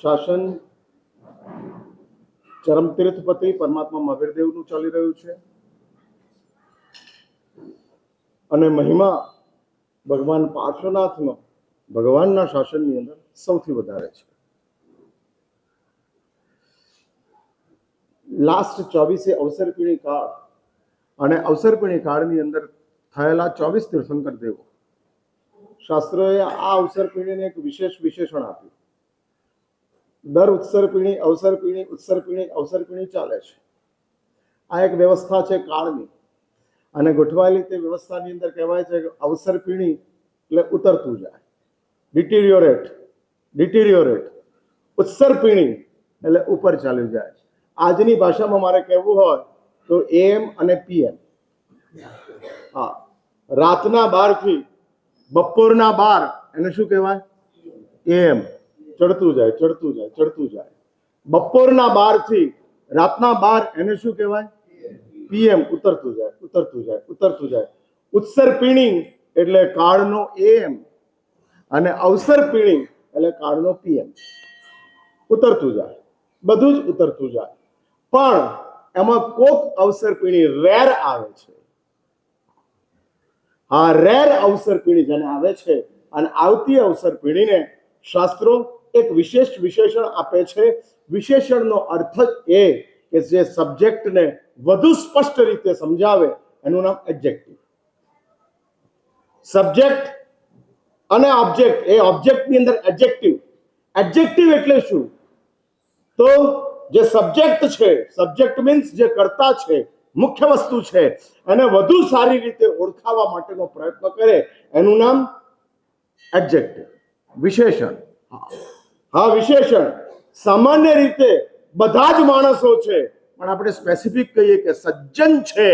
શાસન ચરમતીર્થપતિ પરમાત્મા મહાવીરદેવનું ચાલી રહ્યું છે અને મહિમા ભગવાન પાર્શ્વનાથનો ભગવાનના શાસનની અંદર સૌથી વધારે છે. લાસ્ટ 24 અવસરપીણી કાળ અને અવસરપીણી કાળની અંદર થયેલા 24 તીર્થંકર દેવો, શાસ્ત્રોએ આ અવસરપીણીને એક વિશેષ વિશેષણ આપ્યું. દર ઉત્સરપીણી અવસરપીણી ઉત્સરપીણી અવસરપીણી ચાલે છે. આ એક વ્યવસ્થા છે કાળની, અને ગોઠવાયેલી તે વ્યવસ્થાની અંદર કહેવાય છે કે અવસરપીણી એટલે ઉતરતું જાય, ડિટીરિયોરેટ. ઉત્સરપીણી એટલે ઉપર ચાલ્યું જાય. આજની ભાષામાં મારે કહેવું હોય તો એમ અને પીએમ. હા, રાતના 12 થી બપોરના 12 એને શું કહેવાય? એમ. ચડતું જાય ચડતું જાય ચડતું જાય. બપોરના 12 થી રાતના 12 એને શું કહેવાય? પીએમ. ઉતરતું જાય ઉતરતું જાય ઉતરતું જાય. ઉત્સરપીણી એટલે કાળનો એમ અને અવસરપીણી એટલે કાળનો પીએમ. ઉતરતું જાય, બધું જ ઉતરતું જાય. પણ એમાં કોક અવસરપીણી રેર આવે છે. હા, રેર અવસરપીણી જેને આવે છે, અને આવતી અવસરપીણીને શાસ્ત્રો એક વિશેષ વિશેષણ આપે છે. વિશેષણનો અર્થ જ એ કે જે સબ્જેક્ટને વધુ સ્પષ્ટ રીતે સમજાવે એનું નામ એડજેક્ટિવ. સબ્જેક્ટ અને ઓબ્જેક્ટ, એ ઓબ્જેક્ટની અંદર એડજેક્ટિવ. એડજેક્ટિવ એટલે શું? તો જે સબ્જેક્ટ છે, સબ્જેક્ટ મીન્સ જે કર્તા છે, મુખ્ય વસ્તુ છે, એને વધુ સારી રીતે ઓળખાવવા માટેનો પ્રયત્ન કરે એનું નામ એડજેક્ટિવ, વિશેષણ. હા, વિશેષણ. સામાન્ય રીતે બધા જ માણસો છે, પણ આપણે સ્પેસિફિક કહીએ કે સજ્જન છે,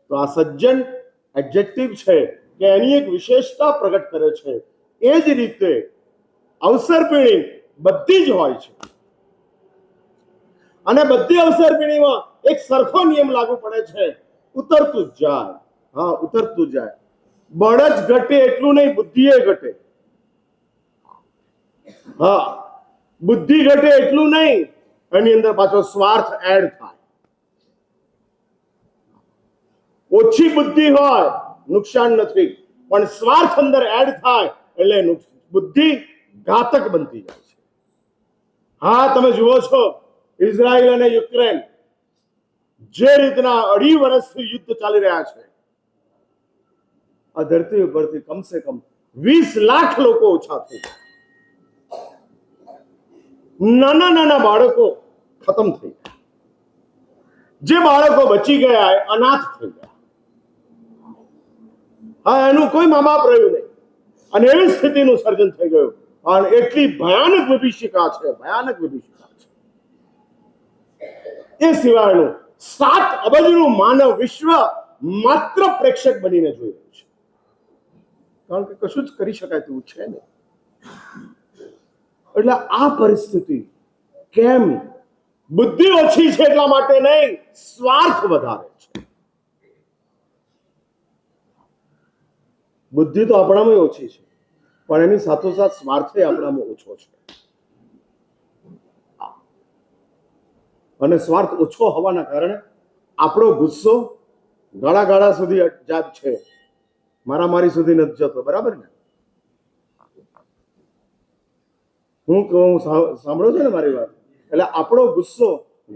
તો આ સજ્જન એડજેક્ટિવ છે કે એની એક વિશેષતા પ્રગટ કરે છે. એ જ રીતે અવસરપીણી બધી જ હોય છે, અને બધી અવસરપીણીમાં એક સરખો નિયમ લાગુ પડે છે, ઉતરતું જ જાય. હા, ઉતરતું જાય. બળ જ ઘટે એટલું નહીં, બુદ્ધિ એ ઘટે. હા, બુદ્ધિ ઘટે એટલું નહીં, એની અંદર પાછો સ્વાર્થ એડ થાય. ઓછી બુદ્ધિ હોય નુકસાન નથી, પણ સ્વાર્થ અંદર એડ થાય એટલે બુદ્ધિ ઘાતક બનતી જાય છે. હા, તમે જુઓ છો ઇઝરાયલ અને યુક્રેન, જે રીતના 2.5 વર્ષથી યુદ્ધ ચાલી રહ્યા છે, આ ધરતી ઉપરથી કમસે કમ 20 લાખ લોકો ઓછા થઈ ગયા. નાના નાના બાળકો ખતમ થઈ ગયા. જે બાળકો બચી ગયા એ અનાથ થઈ ગયા. હા, એનું કોઈ મા બાપ રહ્યું નહીં, અને એવી સ્થિતિનું સર્જન થઈ ગયું. અને એટલી ભયાનક વિભીષિકા છે, ભયાનક વિભીષિકા છે. એ સિવાયનું 7 અબજનું માનવ વિશ્વ માત્ર પ્રેક્ષક બનીને જોઈ રહ્યું છે, કારણ કે કશું જ કરી શકાય તેવું છે નહીં. એટલે આ પરિસ્થિતિ કેમ? બુદ્ધિ ઓછી છે એટલા માટે નહીં, સ્વાર્થ વધારે છે. બુદ્ધિ તો આપણામાં ઓછી છે, પણ એની સાથોસાથ સ્વાર્થ આપણામાં ઓછો છે. અને સ્વાર્થ ઓછો હોવાના કારણે આપણો ગુસ્સો ગાળા સુધી જાત છે, મારામારી સુધી નથી જતો. બરાબર ને? હું કહું, સાંભળો છો ને મારી વાત? એટલે આપણો ગુસ્સો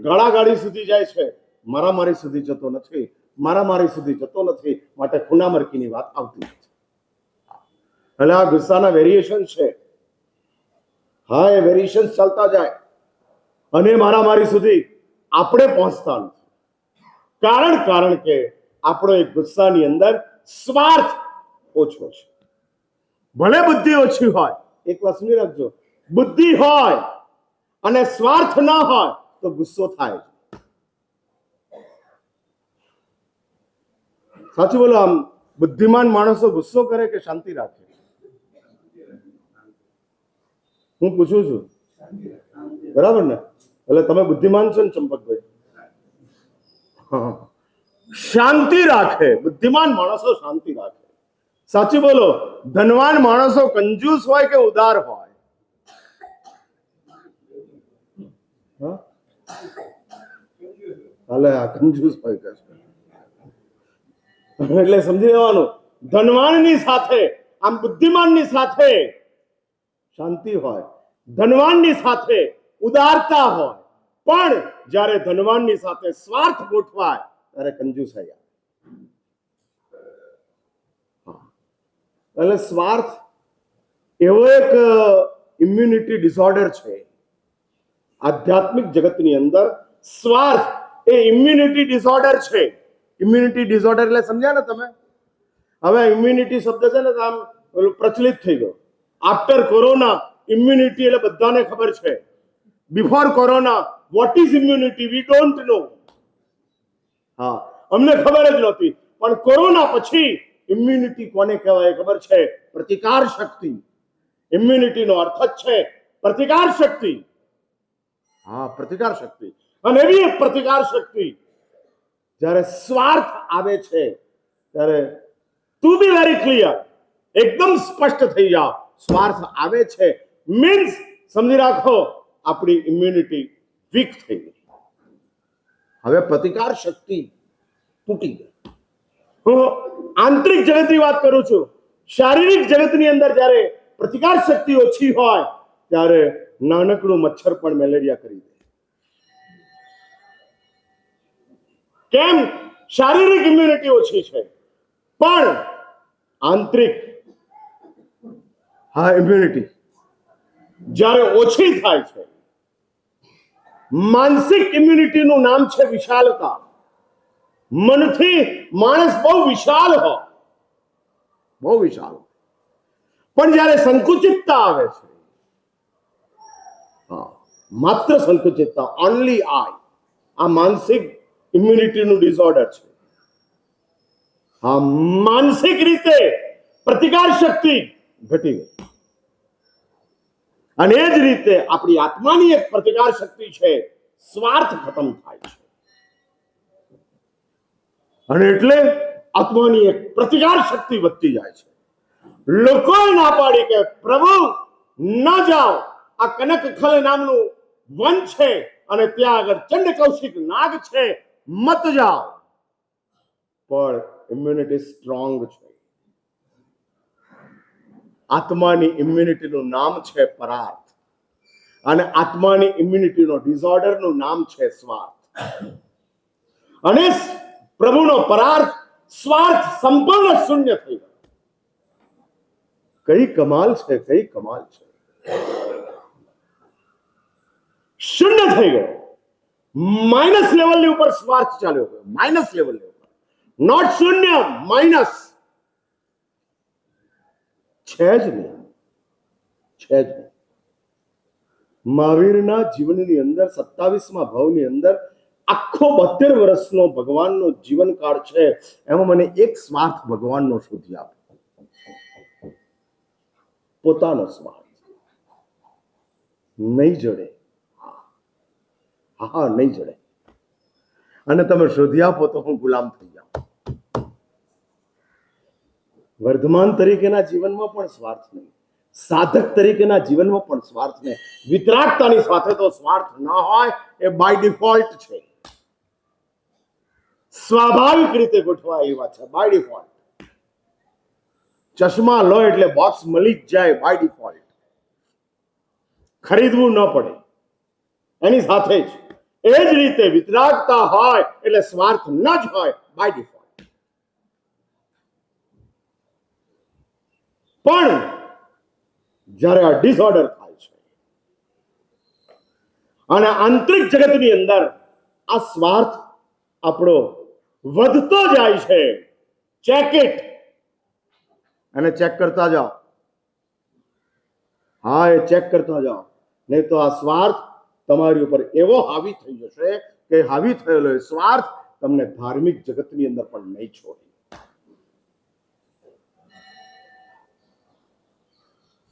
ગાળાગાળી સુધી જાય છે, મારામારી સુધી જતો નથી. મારામારી સુધી જતો નથી માટે ખૂનામરકીની વાત આવતી નથી. એટલે આ ગુસ્સાના વેરિએશન છે. હા, એ વેરિએશન ચાલતા જાય અને મારામારી સુધી આપણે પહોંચતા નથી. કારણ કે આપણો એક ગુસ્સાની અંદર સ્વાર્થ ઓછો છે. ભલે બુદ્ધિ ઓછી હોય, એક વાત સમજી રાખજો, બુદ્ધિ હોય અને સ્વાર્થ ના હોય તો ગુસ્સો થાય. સાચું બોલો. આમ બુદ્ધિમાન માણસો ગુસ્સો કરે કે શાંતિ રાખે? હું પૂછું છું, બરાબર ને? એટલે તમે બુદ્ધિમાન છો ને ચંપકભાઈ? શાંતિ રાખે. બુદ્ધિમાન માણસો શાંતિ રાખે. સાચું બોલો. ધનવાન માણસો કંજૂસ હોય કે ઉદાર હોય? હાલે આ કંજૂસ હોય કે છે. એટલે સમજી લેવાનું, ધનવાનની સાથે, આમ બુદ્ધિમાનની સાથે શાંતિ હોય, ધનવાનની સાથે ઉદારતા હોય, પણ જ્યારે ધનવાનની સાથે સ્વાર્થ ગોઠવાય ત્યારે કંજૂસાઈ આવે. એટલે સ્વાર્થ એવો એક ઇમ્યુનિટી ડિસઓર્ડર છે આધ્યાત્મિક જગતની અંદર. સ્વાર્થ એ ઇમ્યુનિટી ડિસઓર્ડર છે. ઇમ્યુનિટી ડિસઓર્ડર એટલે સમજ્યા ને તમે? હવે ઇમ્યુનિટી શબ્દ છે ને આમ પ્રચલિત થઈ ગયો. આફ્ટર કોરોના ઇમ્યુનિટી એટલે બધાને ખબર છે. Before corona what is immunity we don't know. હા, અમને ખબર જ નહોતી. પણ કોરોના પછી ઇમ્યુનિટી કોને કહેવાય ખબર છે? પ્રતિકાર શક્તિ. ઇમ્યુનિટીનો અર્થ જ છે પ્રતિકાર શક્તિ. હા, પ્રતિકાર શક્તિ. અને એવી એક પ્રતિકાર શક્તિ જ્યારે સ્વાર્થ આવે છે ત્યારે ટુ બી વેરી ક્લિયર, એકદમ સ્પષ્ટ થઈ જાઓ, સ્વાર્થ આવે છે મીન્સ સમજી રાખો આપણી ઇમ્યુનિટી વીક થઈ ગઈ. હવે પ્રતિકાર શક્તિ તૂટી ગઈ. હું આંતરિક જગતની વાત કરું છું. શારીરિક જગતની અંદર જ્યારે પ્રતિકાર શક્તિ ઓછી હોય ત્યારે નાનકડું મચ્છર પણ મેલેરિયા કરી દે. કેમ? શારીરિક ઇમ્યુનિટી ઓછી છે, પણ આંતરિક હા ઇમ્યુનિટી જ્યારે ઓછી થાય છે, માનસિક ઇમ્યુનિટીનું નામ છે વિશાલતા. મનથી માણસ બહુ વિશાલ હોય, બહુ વિશાલ, પણ જ્યારે સંકુચિતતા આવે છે, હા માત્ર સંકુચિતતા, ઓનલી આઈ, આ માનસિક ઇમ્યુનિટીનું ડિસઓર્ડર છે. હા, માનસિક રીતે પ્રતિકાર શક્તિ ઘટી ગઈ. અને એ જ રીતે આપણી આત્માની એક પ્રતિકાર શક્તિ છે, સ્વાર્થ ખતમ થાય છે. અને એટલે આત્માની એક પ્રતિકાર શક્તિ વધતી જાય છે. લોકોએ ના પાડી કે પ્રભુ ન જાઓ, આ કનકખલ નામનું વન છે અને ત્યાં આગળ ચંડ કૌશિક નાગ છે, મત જાઓ. પણ ઇમ્યુનિટી સ્ટ્રોંગ છે. આત્માની ઇમ્યુનિટીનું નામ છે પરાર્થ, અને આત્માની ઇમ્યુનિટીનો ડિસઓર્ડરનું નામ છે સ્વાર્થ. અને પ્રભુનો પરાર્થ સ્વાર્થ સંપૂર્ણ શૂન્ય થઈ ગયો. કઈ કમાલ છે, કઈ કમાલ છે. શૂન્ય થઈ ગયો. માઇનસ લેવલની ઉપર સ્વાર્થ ચાલ્યો ગયો. માઇનસ લેવલની ઉપર, નોટ શૂન્ય, માઇનસ. છે જ નહીં, છે જ નહીં. મહાવીરના જીવનની અંદર 27મા ભાવની અંદર આખો 72 વર્ષનો ભગવાનનો જીવનકાળ છે. એમાં મને એક સ્વાર્થ ભગવાનનો શોધી આપો, પોતાનો સ્વાર્થ. નહીં જડે, હા નહીં જડે. અને તમે શોધી આપો તો હું ગુલામ થઈ જાઉં. વર્ધમાન તરીકેના જીવનમાં પણ સ્વાર્થ નહીં, સાધક તરીકેના જીવનમાં પણ સ્વાર્થ નહીં. વિતરાગતાની સાથે તો સ્વાર્થ ન હોય એ બાય ડિફોલ્ટ છે, સ્વાભાવિક રીતે ગોઠવાય એવા છે, બાય ડિફોલ્ટ. ચશ્મા લો એટલે બોક્સ મળી જ જાય બાય ડિફોલ્ટ, ખરીદવું ન પડે એની સાથે જ. એ જ રીતે વિતરાગતા હોય એટલે સ્વાર્થ ન જ હોય બાય ડિફોલ્ટ. પણ જ્યારે આ ડિસઓર્ડર થાય છે અને આંતરિક જગતની અંદર આ સ્વાર્થ આપણો વધતો જાય છે, ચેક ઇટ અને ચેક કરતા જાઓ. હા, એ ચેક કરતા જાઓ, નહીં તો આ સ્વાર્થ તમારી ઉપર એવો હાવી થઈ જશે કે હાવી થયેલો એ સ્વાર્થ તમને ધાર્મિક જગતની અંદર પણ નહીં છોડે.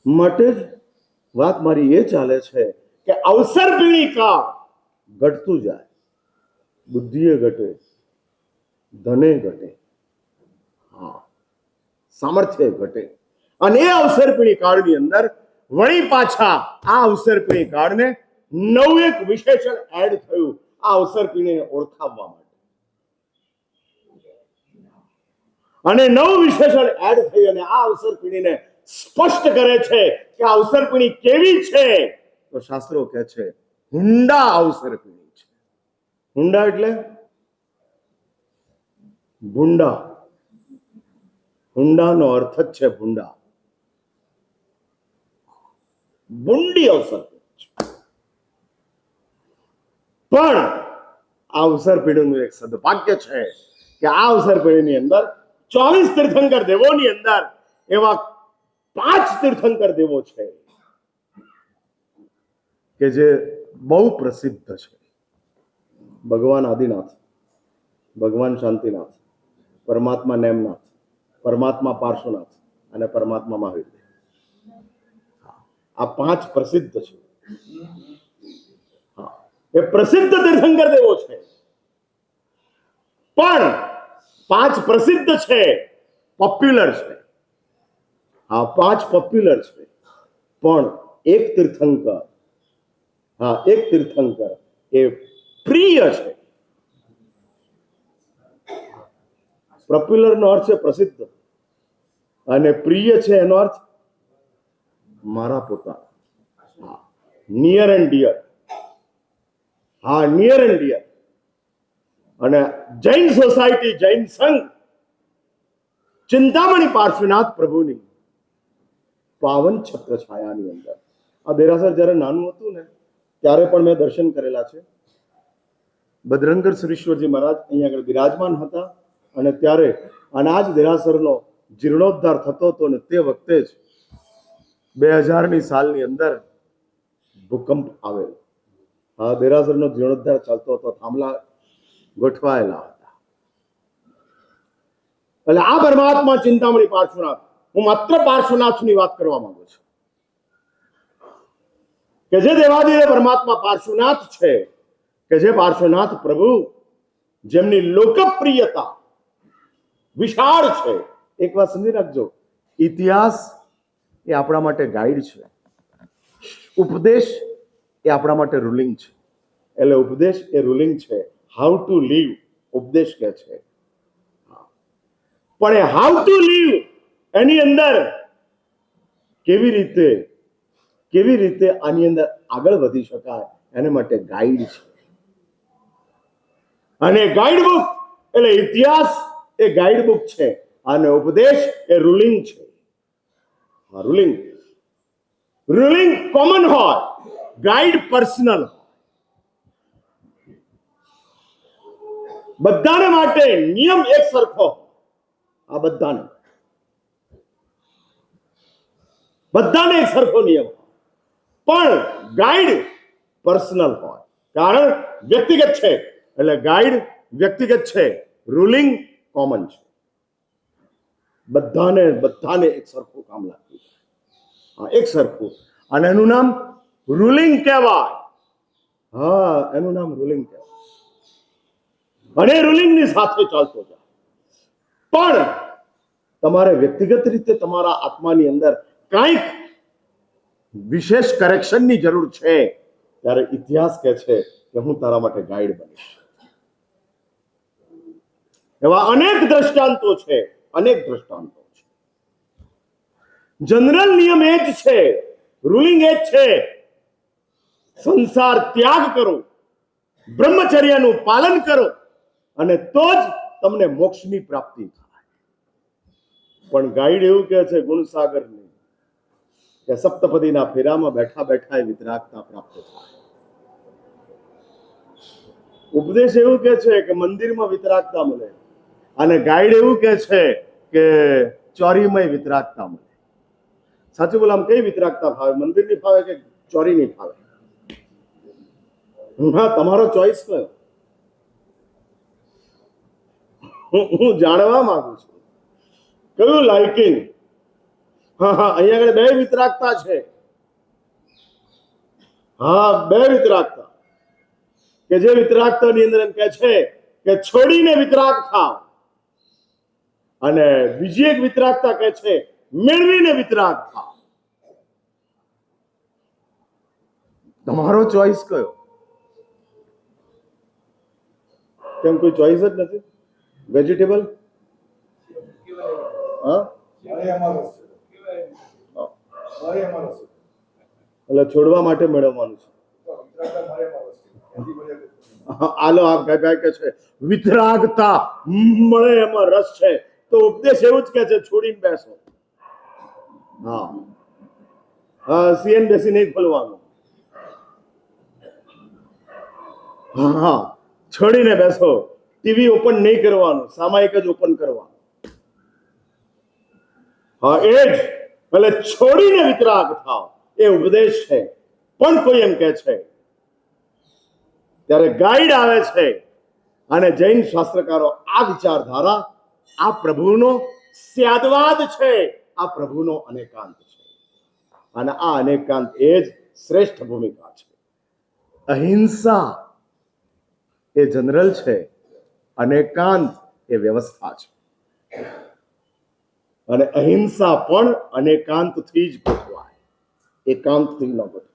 માટે જ વાત મારી એ ચાલે છે કે અવસર પીણી કાળ ઘટતું જાય, બુદ્ધિએ ઘટે, ધને ઘટે, હા સામર્થ્ય ઘટે. અને એ અવસર પીણી કાળની અંદર વળી પાછા આ અવસર પીણી કાળને નવું એક વિશેષણ એડ થયું, આ અવસર પીણીને ઓળખાવવા માટે. અને નવું વિશેષણ એડ થઈ અને આ અવસર પીણીને સ્પષ્ટ કરે છે કે આ અવસર પીણી કેવી છે. તો શાસ્ત્રો કહે છે હુંડા અવસર પીણી છે. હુંડા એટલે ભૂંડા. હુંડાનો અર્થ જ છે ભૂંડા. ભૂંડી અવસર પણ આ અવસર પીઢીનું એક સદભાગ્ય છે કે આ અવસર પેઢીની અંદર 24 તીર્થંકર દેવોની અંદર એવા 5 તીર્થંકર દેવો છે કે જે બહુ પ્રસિદ્ધ છે. ભગવાન આદિનાથ, ભગવાન શાંતિનાથ, પરમાત્મા નેમનાથ, પરમાત્મા પાર્શ્વનાથ અને પરમાત્મા મહાવીર. આ 5 પ્રસિદ્ધ છે. એ પ્રસિદ્ધ તીર્થંકર દેવો છે. પણ 5 પ્રસિદ્ધ છે, પોપ્યુલર છે. આ 5 પોપ્યુલર છે, પણ એક તીર્થંકર એ પ્રિય છે. પોપ્યુલર નો અર્થ છે પ્રસિદ્ધ અને પ્રિય છે એનો અર્થ મારા પોતાના. Near and dear. Near and dear. અને જૈન સોસાયટી, જૈન સંઘ, ચિંતામણી પાર્શ્વનાથ પ્રભુની પાવન છત્ર છાયાની અંદર આ દેરાસર જ્યારે નાનું હતું ને ત્યારે પણ મેં દર્શન કરેલા છે. બદ્રંગર સુરેશ્વરજી મહારાજ અહીંયા આગળ બિરાજમાન હતા અને ત્યારે અનાજ દેરાસરનો જીર્ણોદ્ધાર થતો હતો ને તે વખતે જ 2000ની સાલની અંદર ભૂકંપ આવેલો. દેરાસરનો જીર્ણોદ્ધાર ચાલતો હતો, થાંભલા ગોઠવાયેલા હતા. એટલે આ પરમાત્મા ચિંતામણી પાર્શ્વનાથ, હું માત્ર પાર્શ્વનાથની વાત કરવા માંગુ છું કે જે દેવાદિદેવ પરમાત્મા પાર્શ્વનાથ છે, કે જે પાર્શ્વનાથ પ્રભુ જેમની લોકપ્રિયતા વિશાળ છે. એક વાત સમજી રાખજો, ઇતિહાસ એ આપણા માટે ગાઈડ છે, ઉપદેશ એ આપણા માટે રૂલિંગ છે. એટલે ઉપદેશ એ રૂલિંગ છે, હાઉ ટુ લીવ ઉપદેશ કહે છે. પણ એ હાઉ ટુ લીવ એની અંદર કેવી રીતે આની અંદર આગળ વધી શકાય એને માટે ગાઈડ છે. અને ગાઈડ બુક એટલે ઇતિહાસ એ ગાઈડ બુક છે અને ઉપદેશ એ રૂલિંગ છે. રૂલિંગ કોમન હોય, ગાઈડ પર્સનલ. બધાને માટે નિયમ એક સરખો. આ બધાને એક સરખો નિયમ, પણ ગાઈડ પર્સનલ હોય. કારણ વ્યક્તિગત છે એટલે ગાઈડ વ્યક્તિગત છે, રૂલિંગ કોમન છે. બધાને એક સરખું કામ લાગતું, એક સરખું. અને એનું નામ રૂલિંગ કહેવાય. એનું નામ રૂલિંગ કહેવાય. અને રૂલિંગની સાથે ચાલતો જાય. પણ તમારે વ્યક્તિગત રીતે તમારા આત્માની અંદર કંઈક વિશેષ કરેક્શનની જરૂર છે ત્યારે ઇતિહાસ કહે છે કે હું તારા માટે ગાઈડ બનીશ. એવા અનેક દ્રષ્ટાંતો છે. જનરલ નિયમ એ જ છે, રૂલિંગ એ જ છે, સંસાર ત્યાગ કરો, બ્રહ્મચર્યનું પાલન કરો અને તો જ તમને મોક્ષની પ્રાપ્તિ થાય. પણ ગાઈડ એવું કહે છે ગુણસાગરની કે સપ્તપદીના ફેરામાં બેઠા બેઠા વિતરાગતા પ્રાપ્ત થાય. ઉપદેશ એવું કહે છે કે મંદિરમાં વિતરાગતા મળે અને ગાઈડ એવું કહે છે કે ચોરીમય વિતરાગતા મળે. સાચું બોલો, આમ કઈ વિતરાગતા ફાવે? મંદિરની ફાવે કે ચોરીની ફાવે? તમારો ચોઈસ કયો? હું જાણવા માંગુ છું કયું લાઇકિંગ. અહીંયા આગળ 2 વિતરાગતા છે. 2 વિતરાગતા કે જે વિતરાગતાની અંદર એમ કહે છે કે છોડીને વિતરાગ થાવ, અને બીજી એક વિતરાગતા કહે છે મેળવીને વિતરાગ થાવ. તમારો ચોઈસ કયો? કેમ કોઈ ચોઈસ જ નથી? વેજીટેબલ? હા, એટલે છોડવા માટે મેળવવાનું છે. આલો આપ ગાય કે છે વિતરાગતા મળે એમાં રસ છે, તો ઉપદેશ એવું જ કે છે છોડીને બેસો. હા હા, CNBC નહીં ખોલવાનું. હા, છોડીને બેસો. ટીવી ઓપન નહીં કરવાનું, સામાયિક જ ઓપન કરવાનું. હા, એ જ એટલે છોડીને વિતરાગ થાવ એ ઉપદેશ છે. પણ કોઈ એમ કે છે ત્યારે ગાઈડ આવે છે, અને જૈન શાસ્ત્રકારો આ વિચારધારા આ પ્રભુનો સ્યાદવાદ છે, આ પ્રભુનો અનેકાંત છે, અને આ અનેકાંત એ જ શ્રેષ્ઠ ભૂમિકા છે. અહિંસા એ જનરલ છે, અનેકાંત એ વ્યવસ્થા છે, અને અહિંસા પણ અનેકાંતથી જ ગોઠવાય, એકાંતથી ન ગોઠવાય.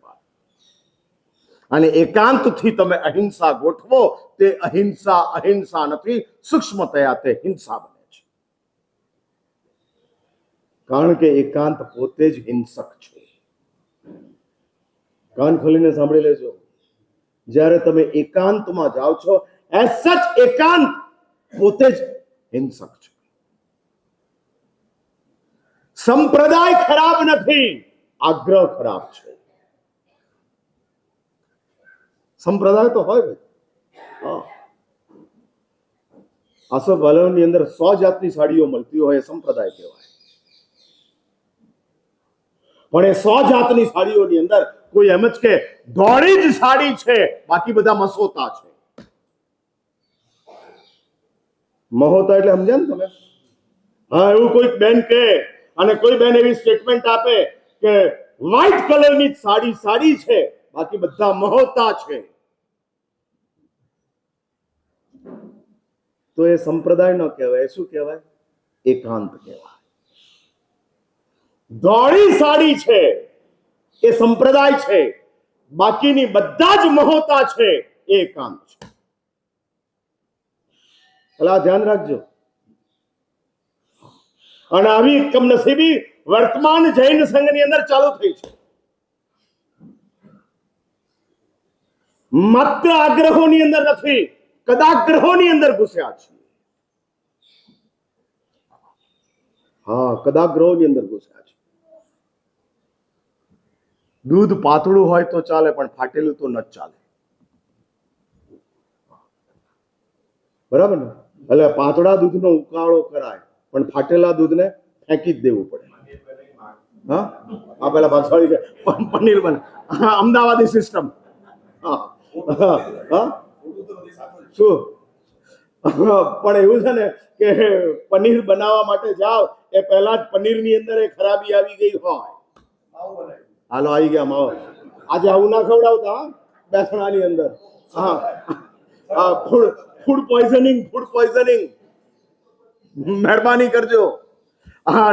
અને એકાંતથી તમે અહિંસા ગોઠવો તે અહિંસા નથી, સૂક્ષ્મતયા તે હિંસા બને છે. કારણ કે એકાંત પોતે જ હિંસક છે. કાન ખોલીને સાંભળી લેજો, જ્યારે તમે એકાંતમાં જાઓ છો એઝ સચ એકાંત પોતે જ હિંસક છે. સંપ્રદાય ખરાબ નથી, આગ્રહ ખરાબ છે. સંપ્રદાય તો હોય ભાઈ. આસો પાલવની અંદર 100 જાતની સાડીઓ મળતી હોય એ સંપ્રદાય કહેવાય. પણ એ 100 જાતની સાડીઓની અંદર કોઈ એમ જ કે દોડી જ સાડી છે, બાકી બધા મસોતા છે. મહોતા એટલે સમજ્યા ને તમે? હા, એવું કોઈ બેન કે, અને કોઈ બેન એવી સ્ટેટમેન્ટ આપે કે વ્હાઈટ કલરની સાડી છે, બાકી બધા મહોતા છે, તો એ સંપ્રદાય ન કહેવાય. શું કહેવાય? એકાંત કહેવાય. ધોળી સાડી છે એ સંપ્રદાય છે, બાકીની બધા જ મહોતા છે, એ એકાંત છે. એટલે આ ધ્યાન રાખજો. અને આવી કમનસીબી વર્તમાન જૈન સંઘની અંદર ચાલુ થઈ છે. માત્ર આગ્રહોની અંદર નથી, કદાગ્રહોની અંદર ઘૂસ્યા છે. હા, કદાગ્રહોની અંદર ઘૂસ્યા છે. દૂધ પાતળું હોય તો ચાલે, પણ ફાટેલું તો ન ચાલે. બરાબર ને? એટલે પાતળા દૂધનો ઉકાળો કરાય, પણ ફાટેલા દૂધને ફેંકી જ દેવું પડે. હા, આ પેલા પાછળ પનીર બને, અમદાવાદી સિસ્ટમ. હા, શું પણ એવું છે ને કે પનીર બનાવવા માટે જાઓ એ પહેલા જ પનીરની અંદર એ ખરાબી આવી ગઈ હોય. હાલો, આવી ગયા માવો. આજે આવું ના ખવડાવતા બેસણાની અંદર. હા હા, ફૂડ પોઈઝનિંગ મહેરબાની કરજો. હા,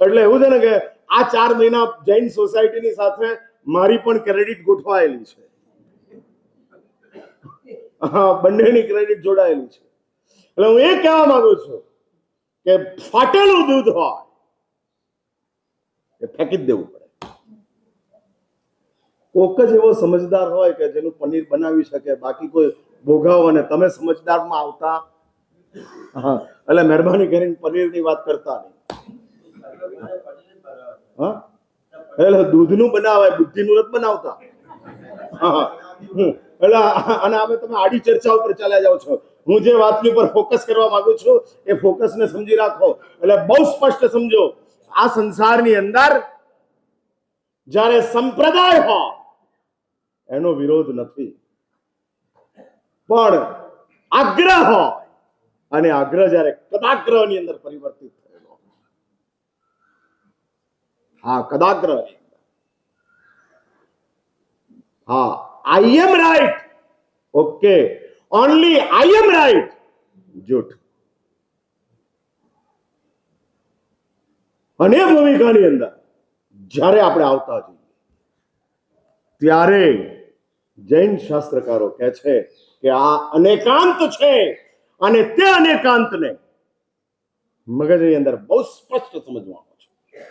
એટલે એવું છે ને કે આ 4 મહિના જૈન સોસાયટીની સાથે મારી પણ ક્રેડિટ ગોઠવાયેલી છે. હા, બંનેની ક્રેડિટ જોડાયેલી છે. એટલે હું એ કહેવા માંગુ છું કે ફાટેલું દૂધ હોય એ ફેંકી જ દેવું પડે. કોક જ એવો સમજદાર હોય કે જેનું પનીર બનાવી શકે, બાકી કોઈ ભોગાવો, અને તમે સમજદારમાં આવતા. હા, એટલે મહેરબાની કરીને પનીરની વાત કરતા નહીં. હા, એટલે દૂધનું બનાવાય, બુદ્ધિનું નથી બનાવતા. હા, એટલે અને હવે તમે આડી ચર્ચા ઉપર ચાલ્યા જાઓ છો. હું જે વાતની ઉપર ફોકસ કરવા માંગુ છું એ ફોકસને સમજી રાખો. એટલે બહુ સ્પષ્ટ સમજો, આ સંસારની અંદર જ્યારે સંપ્રદાય હોય એનો વિરોધ નથી, પણ આગ્રહ હોય, અને આગ્રહ જ્યારે કદાગ્રહની અંદર પરિવર્તિત થયેલો, હા, કદાગ્રહ, હા, I am right, okay, only I am right, જૂઠ. અને ભૂમિકાની અંદર જ્યારે આપણે આવતા છીએ ત્યારે જૈન શાસ્ત્રકારો કહે છે કે આ અનેકાંત છે અને તે અનેકાંતને મગજની અંદર બહુ સ્પષ્ટ સમજવાનો છે,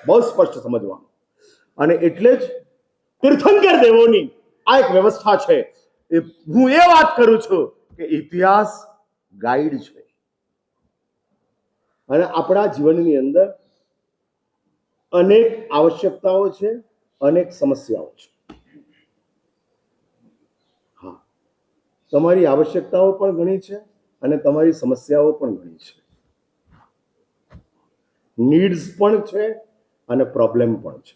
બહુ સ્પષ્ટ સમજવાનો. અને એટલે જ તીર્થંકર દેવોની આ એક વ્યવસ્થા છે. હું એ વાત કરું છું કે ઇતિહાસ ગાઈડ છે અને આપણા જીવનની અંદર અનેક આવશ્યકતાઓ છે, અનેક સમસ્યાઓ છે. હા, તમારી આવશ્યકતાઓ પણ ઘણી છે અને તમારી સમસ્યાઓ પણ ઘણી છે. નીડ્સ પણ છે અને પ્રોબ્લેમ પણ છે.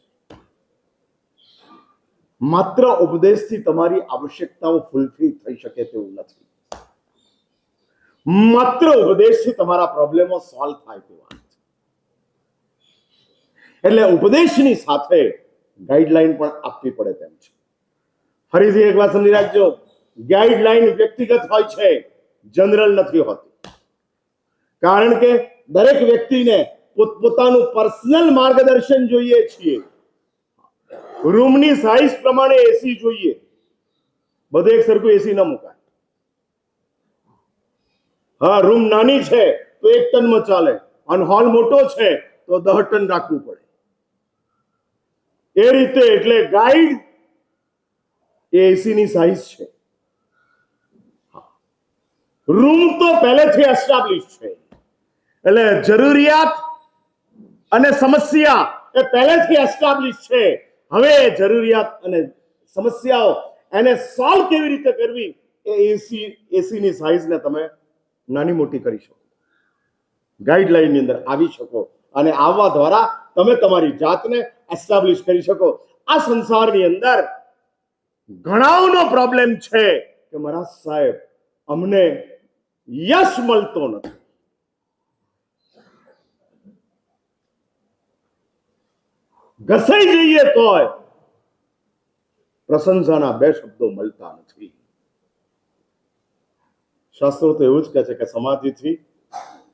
માત્ર ઉપદેશથી તમારી આવશ્યકતાઓ ફૂલફિલ થઈ શકે તેવું નથી. માત્ર ઉપદેશથી તમારા પ્રોબ્લેમો સોલ્વ થાય તેવા નથી. એટલે ઉપદેશની સાથે ગાઈડલાઈન પણ આપવી પડે તેમ છે. ફરીથી એક વાત સમજી રાખજો, ગાઈડલાઈન વ્યક્તિગત હોય છે, જનરલ નથી હોતી. કારણ કે દરેક વ્યક્તિને પોતપોતાનું પર્સનલ માર્ગદર્શન જોઈએ છીએ. રૂમની સાઇઝ પ્રમાણે એસી જોઈએ, બધું એક સરખું એસી ન મુકાય. હા, રૂમ નાની છે તો 1 ટનમાં ચાલે અને હોલ મોટો છે તો 10 ટન રાખવું પડે. એ રીતે એટલે ગાઈડ એ એસી ની સાઇઝ છે. રૂમ તો પહેલેથી એસ્ટાબ્લિશ છે, એટલે જરૂરિયાત અને સમસ્યા એ પહેલેથી એસ્ટાબ્લિશ છે. હવે જરૂરિયાત અને સમસ્યાઓ એને સોલ્વ કેવી રીતે કરવી એ એસીની સાઇઝને તમે નાની મોટી કરી શકો, ગાઈડલાઈનની અંદર આવી શકો અને આવવા દ્વારા તમે તમારી જાતને એસ્ટાબ્લિશ કરી શકો. આ સંસારની અંદર ઘણાઓનો પ્રોબ્લેમ છે કે મહારાજ સાહેબ અમને યશ મળતો નથી. ઘસાઈ જઈએ તોય પ્રશંસાના 2 શબ્દો મળતા નથી. શાસ્ત્રો તો એવું જ કહે છે કે સમાધિથી,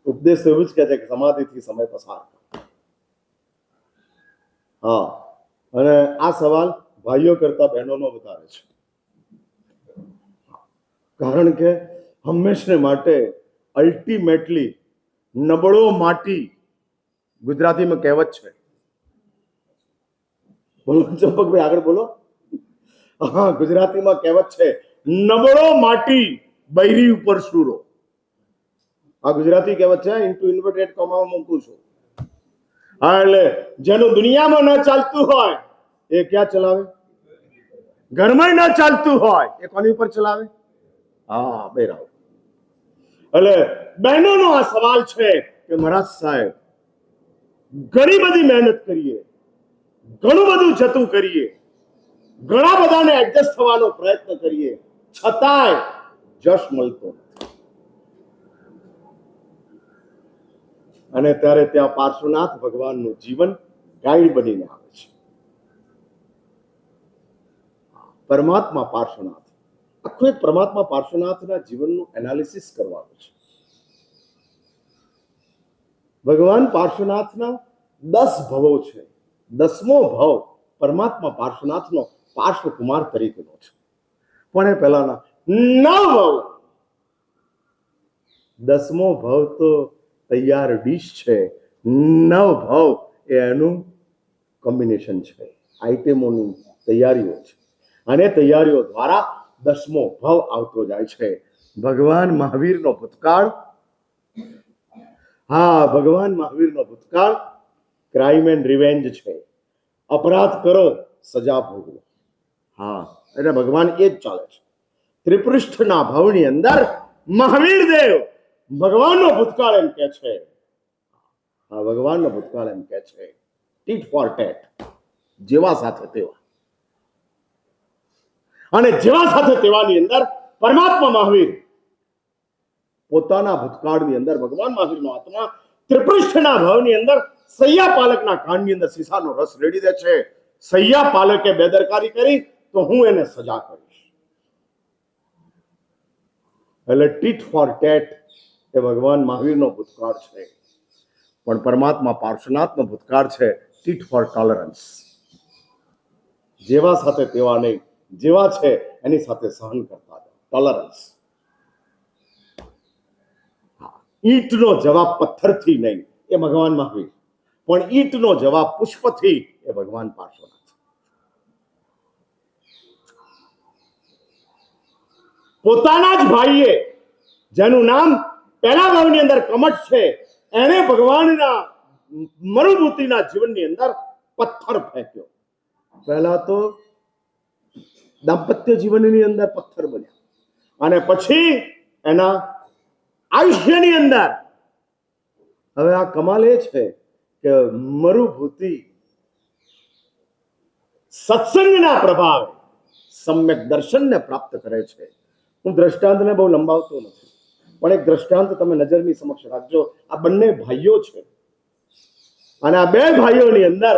ઉપદેશ એવું જ કહે છે કે સમાધિથી સમય પસાર. હા, અને આ સવાલ ભાઈઓ કરતા બહેનોનો વધારે છે. કારણ કે હંમેશને માટે અલ્ટિમેટલી નબળો માટી, ગુજરાતીમાં કહેવત છે. બોલો ચંપકભાઈ, આગળ બોલો. હા, ગુજરાતીમાં કહેવત છે, નબળો માટી બૈરી ઉપર સૂરો. આ ગુજરાતી કહેવત છે, ઇન્ટુ ઇન્વર્ટેડ કોમામાં મૂકું છું. હા, એટલે જેનું દુનિયામાં ન ચાલતું હોય એ ક્યાં ચલાવે? ઘરમાં ન ચાલતું હોય એ કોની ઉપર ચલાવે? હા, બરાબર. એટલે બહેનોનો આ સવાલ છે કે મહારાજ સાહેબ ઘણી બધી મહેનત કરીએ, ઘણું બધું જતું કરીએ, ઘણા બધાને એડજસ્ટ થવાનો પ્રયત્ન કરીએ, છતાંય જશ મળતો નથી. અને ત્યારે ત્યાં પાર્શ્વનાથ ભગવાનનું જીવન ગાઈડ બનીને આવે છે. પરમાત્મા પાર્શ્વનાથ, આખું એક પરમાત્મા પાર્શ્વનાથના જીવનનું એનાલિસિસ કરવાનું છે. ભગવાન પાર્શ્વનાથના 10 ભવો છે. 10મો ભવ પરમાત્મા પાર્શ્વનાથનો પાર્શ્વકુમાર તરીકેનો છે. પણ એ પહેલાના 9 ભવ, 10મો ભવ તો તૈયાર ડીશ છે, 9 ભવ એ એનું કોમ્બિનેશન છે, આઈટમોની તૈયારીઓ છે. અને તૈયારીઓ દ્વારા 10મો ભવ આવતો જાય છે. ભગવાન મહાવીરનો ભૂતકાળ, હા, ભગવાન મહાવીરનો ભૂતકાળ ક્રાઇમ એન્ડ રિવેન્જ છે. અપરાધ કરો, સજા ભોગવો. હા, એટલે ભગવાન એ જ ચાલે છે. ત્રિપૃષ્ઠના ભવની અંદર મહાવીર દેવ ભગવાનનો ભૂતકાળ એમ કે છે. હા, ભગવાનનો ભૂતકાળ એમ કે છે, ટીટ ફોર ટેટ, જેવા સાથે તેવા. અને જેવા સાથે તેવાની અંદર પરમાત્મા મહાવીર પોતાના ભૂતકાળની અંદર ભગવાન મહાવીરનો આત્મા ત્રિપૃષ્ઠના ભવની અંદર સૈયા પાલકના કાનની અંદર સીસાનો રસ રેડી દે છે. સૈયા પાલકે બેદરકારી કરી તો હું એને સજા કરીશ. એટલે ટીટ ફોર ટેટ એ ભગવાન મહાવીરનો ભૂતકાળ છે. પણ પરમાત્મા પાર્શ્વનાથનો ભૂતકાળ છે ટીટ ફોર ટોલરન્સ, જેવા સાથે તેવા નહીં, જેવા છે એની સાથે સહન કરતા જાઓ, ટોલરન્સ. ઈંટનો જવાબ પથ્થરથી નહીં એ ભગવાન મહાવીર, પણ ઈંટનો જવાબ પુષ્પથી એ ભગવાન પાર્શ્વનાથ. પોતાના જ ભાઈએ, જેનું નામ પહેલા ભાવની અંદર કમઠ છે, એણે ભગવાનના મરુભૂતિના જીવનની અંદર પથ્થર ફેંક્યો. પહેલા તો દાંપત્ય જીવનની અંદર પથ્થર બન્યા, અને પછી એના આયુષ્યની અંદર હવે આ કમાલ એ છે કે મરુભૂતિ સત્સંગના પ્રભાવે સમ્યક દર્શનને પ્રાપ્ત કરે છે. હું દ્રષ્ટાંતને બહુ લંબાવતો નથી, પણ એક દ્રષ્ટાંત તમે નજરની સમક્ષ રાખજો. આ બંને ભાઈઓ છે, અને આ બે ભાઈઓની અંદર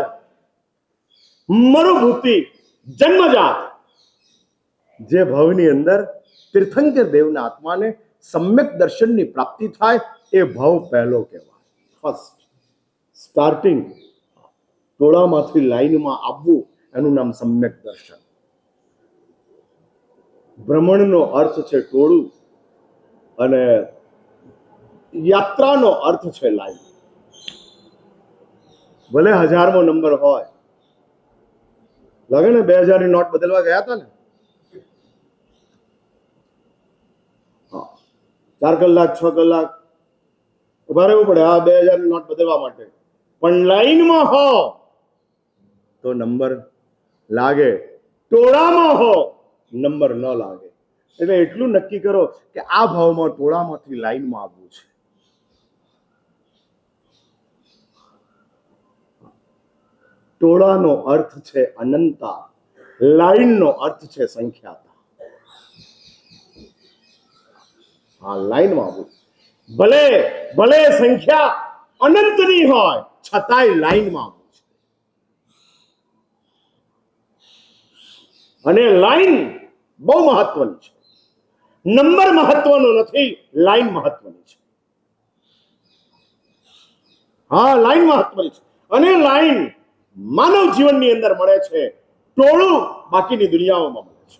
મરુભૂતિ જન્મજાત જે ભાવની અંદર તીર્થંકર દેવના આત્માને સમ્યક દર્શનની પ્રાપ્તિ થાય એ ભાવ પહેલો કહેવાય. ફર્સ્ટ સ્ટાર્ટિંગ, ટોળામાંથી લાઈનમાં આવવું, એનું નામ સમ્યક દર્શન. ભ્રમણનો અર્થ છે ટોળું, અને યાત્રાનો અર્થ છે લાઈન. ભલે 1000મો નંબર હોય, લાગે ને 2000 ની નોટ બદલવા ગયા હતા ને, 4 કલાક 6 કલાક ઉભા રહેવું પડે આ 2000 ની નોટ બદલવા માટે, પણ લાઈનમાં હો તો નંબર લાગે, ટોળામાં હો નંબર ન લાગે. એટલે એટલું નક્કી કરો કે આ ભાવમાં ટોળામાંથી લાઈનમાં આવવું છે. ટોળાનો અર્થ છે અનંતા, લાઈનનો અર્થ છે સંખ્યાતા. હા, લાઈનમાં આવવું. ભલે ભલે સંખ્યા અનંતની હોય છતાંય લાઈનમાં આવવું છે. અને લાઈન બહુ મહત્વની છે. નંબર મહત્વનો નથી, લાઈન મહત્વની છે. હા, લાઈન મહત્વની છે. અને લાઈન માનવ જીવનની અંદર મળે છે, ટોળું બાકીની દુનિયાઓમાં મળે છે.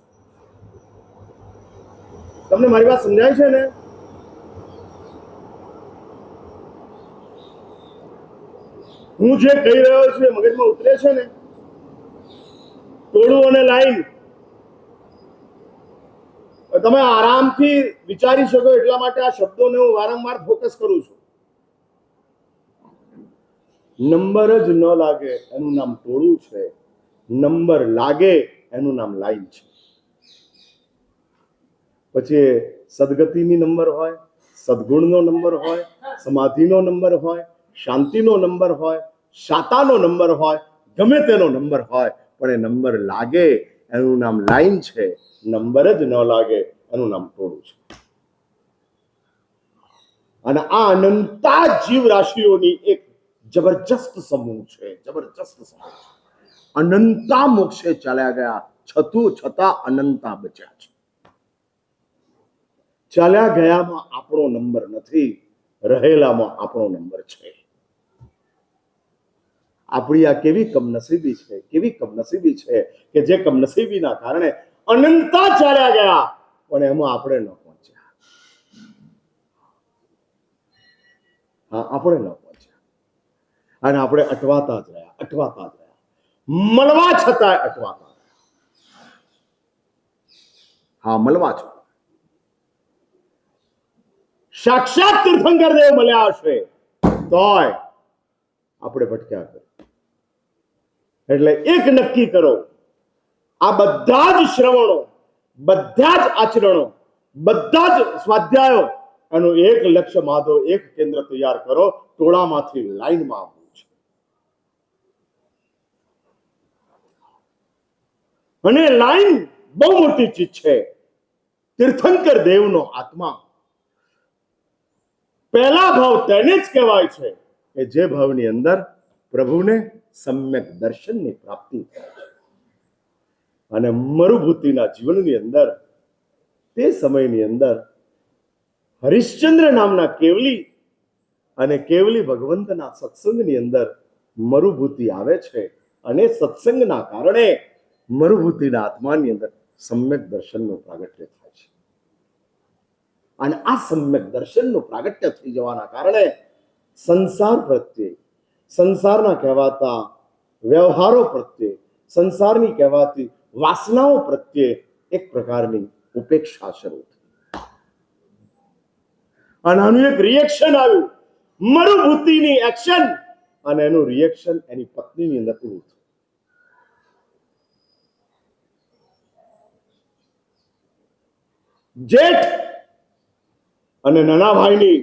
તમને મારી વાત સમજાય છે ને? હું જે કહી રહ્યો છું એ મગજમાં ઉતરે છે ને? ટોળું અને લાઈન તમે આરામથી વિચારી શકો એટલા માટે આ શબ્દોને હું વારંવાર ફોકસ કરું છું. નંબર જ ન લાગે એનું નામ ટોળું છે, નંબર લાગે એનું નામ લાઈન છે. પછી સદગતિની નંબર હોય, સદગુણનો નંબર હોય, સમાધિનો નંબર હોય, શાંતિનો નંબર હોય, શાતાનો નંબર હોય, ગમે તેનો નંબર હોય, પણ એ નંબર લાગે એનું નામ લાઈન છે, નંબર જ ન લાગે એનું નામ ટોળું છે. અને આ અનંતા જીવ રાશિઓની એક જબરજસ્ત સમૂહ છે, જબરજસ્ત સમૂહ છે. અનંતા મોક્ષે ચાલ્યા ગયા છતાં અનંતા બચ્યા છે. ચાલ્યા ગયામાં આપણો નંબર નથી, રહેલામાં આપણો નંબર છે. આપણી આ કેવી કમનસીબી છે, કેવી કમનસીબી છે કે જે કમનસીબીના કારણે અનંતા ચાલ્યા ગયા પણ એમાં આપણે ન પહોંચ્યા. હા, આપણે ન પહોંચ્યા, અને આપણે અટવાતા જ રહ્યા, અટવાતા જ રહ્યા, મળવા છતાં અટવાતા રહ્યા. હા, મળવા છતાં સાક્ષાત તીર્થંકર દેવ મળ્યા હશે તોય આપણે ભટક્યા કરે. એટલે એક નક્કી કરો, આ બધા જ શ્રવણો, બધા જ આચરણો, બધા જ સ્વાધ્યાયો, એનું એક લક્ષ્ય માધો, એક કેન્દ્ર તૈયાર કરો, ટોળામાંથી લાઈનમાં આવવું છે. અને લાઈન બહુ મોટી ચીજ છે. તીર્થંકર દેવનો આત્મા પહેલા ભાવ તેને જ કહેવાય છે કે જે ભાવની અંદર પ્રભુને સમ્યક દર્શનની પ્રાપ્તિ થાય છે. અને મરુભૂતિના જીવનની અંદર તે સમયની અંદર હરિશ્ચંદ્ર નામના કેવલી અને કેવલી ભગવંતના સત્સંગની અંદર મરુભૂતિ આવે છે, અને સત્સંગના કારણે મરુભૂતિના આત્માની અંદર સમ્યક દર્શનનું પ્રાગટ્ય થાય છે. અને આ સમ્યક દર્શનનું પ્રાગટ્ય થઈ જવાના કારણે સંસાર પ્રત્યે, સંસારના કહેવાતા વ્યવહારો પ્રત્યે, સંસારની કહેવાતી વાસનાઓ પ્રત્યે એક પ્રકારની ઉપેક્ષા શરૂ થઈ. અને આનું એક રિએક્શન આવ્યું, મરુભૂતિની એક્શન, અને એનું રિએક્શન એની પત્નીની અંદર પૂરું થયું. જેઠ અને નાના ભાઈની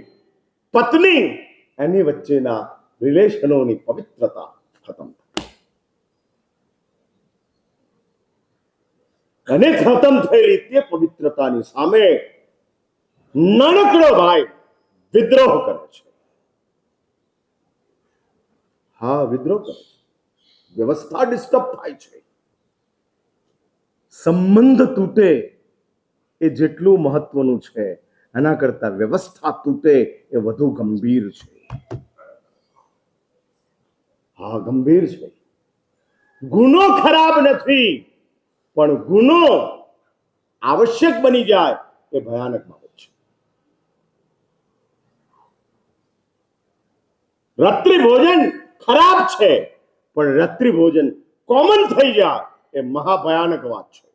પત્ની, એની વચ્ચેના રિલેશનોની પવિત્રતા ખતમ થઈ. અને ખતમ થયેલી તે પવિત્રતાની સામે નાનકડો ભાઈ વિદ્રોહ કરે છે. હા, વિદ્રોહ કરે છે. વ્યવસ્થા ડિસ્ટર્બ થાય છે. સંબંધ તૂટે એ જેટલું મહત્વનું છે, એના કરતા વ્યવસ્થા તૂટે એ વધુ ગંભીર છે. હા, ગંભીર છે. ગુનો ખરાબ નથી, પણ ગુનો આવશ્યક બની જાય એ ભયાનક બાબત છે. રાત્રિ ભોજન ખરાબ છે, પણ રાત્રિ ભોજન કોમન થઈ જાય એ મહાભયાનક વાત છે.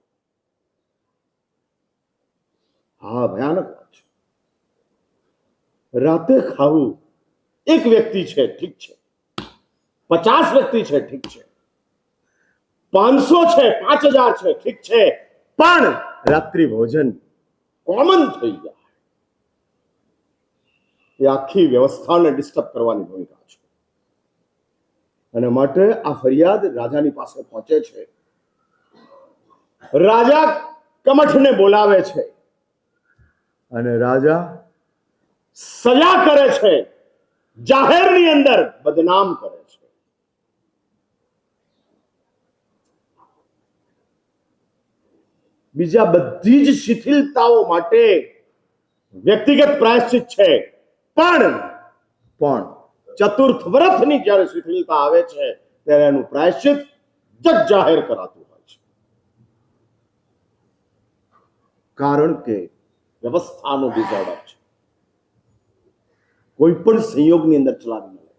હા, ભયાનક વાત છે. રાતે ખાવું, એક વ્યક્તિ છે ઠીક છે, 50 વ્યક્તિ છે ઠીક છે, 500 છે, 5000 છે ઠીક છે, પણ રાત્રિ ભોજન કોમન થઈ જાય એ આખી વ્યવસ્થાને ડિસ્ટર્બ કરવાની ભૂમિકા છે. અને માટે આ ફરિયાદ રાજાની પાસે પહોંચે છે. રાજા કમઠને બોલાવે છે અને રાજા સજા કરે છે, જાહેરની અંદર બદનામ કરે છે. બીજા બધી જ શિથિલતાઓ માટે વ્યક્તિગત પ્રાયશ્ચિત છે, પણ ચતુર્થ વ્રતની જ્યારે શિથિલતા આવે છે ત્યારે એનું પ્રાયશ્ચિત જગ જાહેર કરાતું હોય છે. કારણ કે વ્યવસ્થાનો ડિઝોર્ડર છે. કોઈ પણ સંયોગની અંદર ચલાવી ન લે.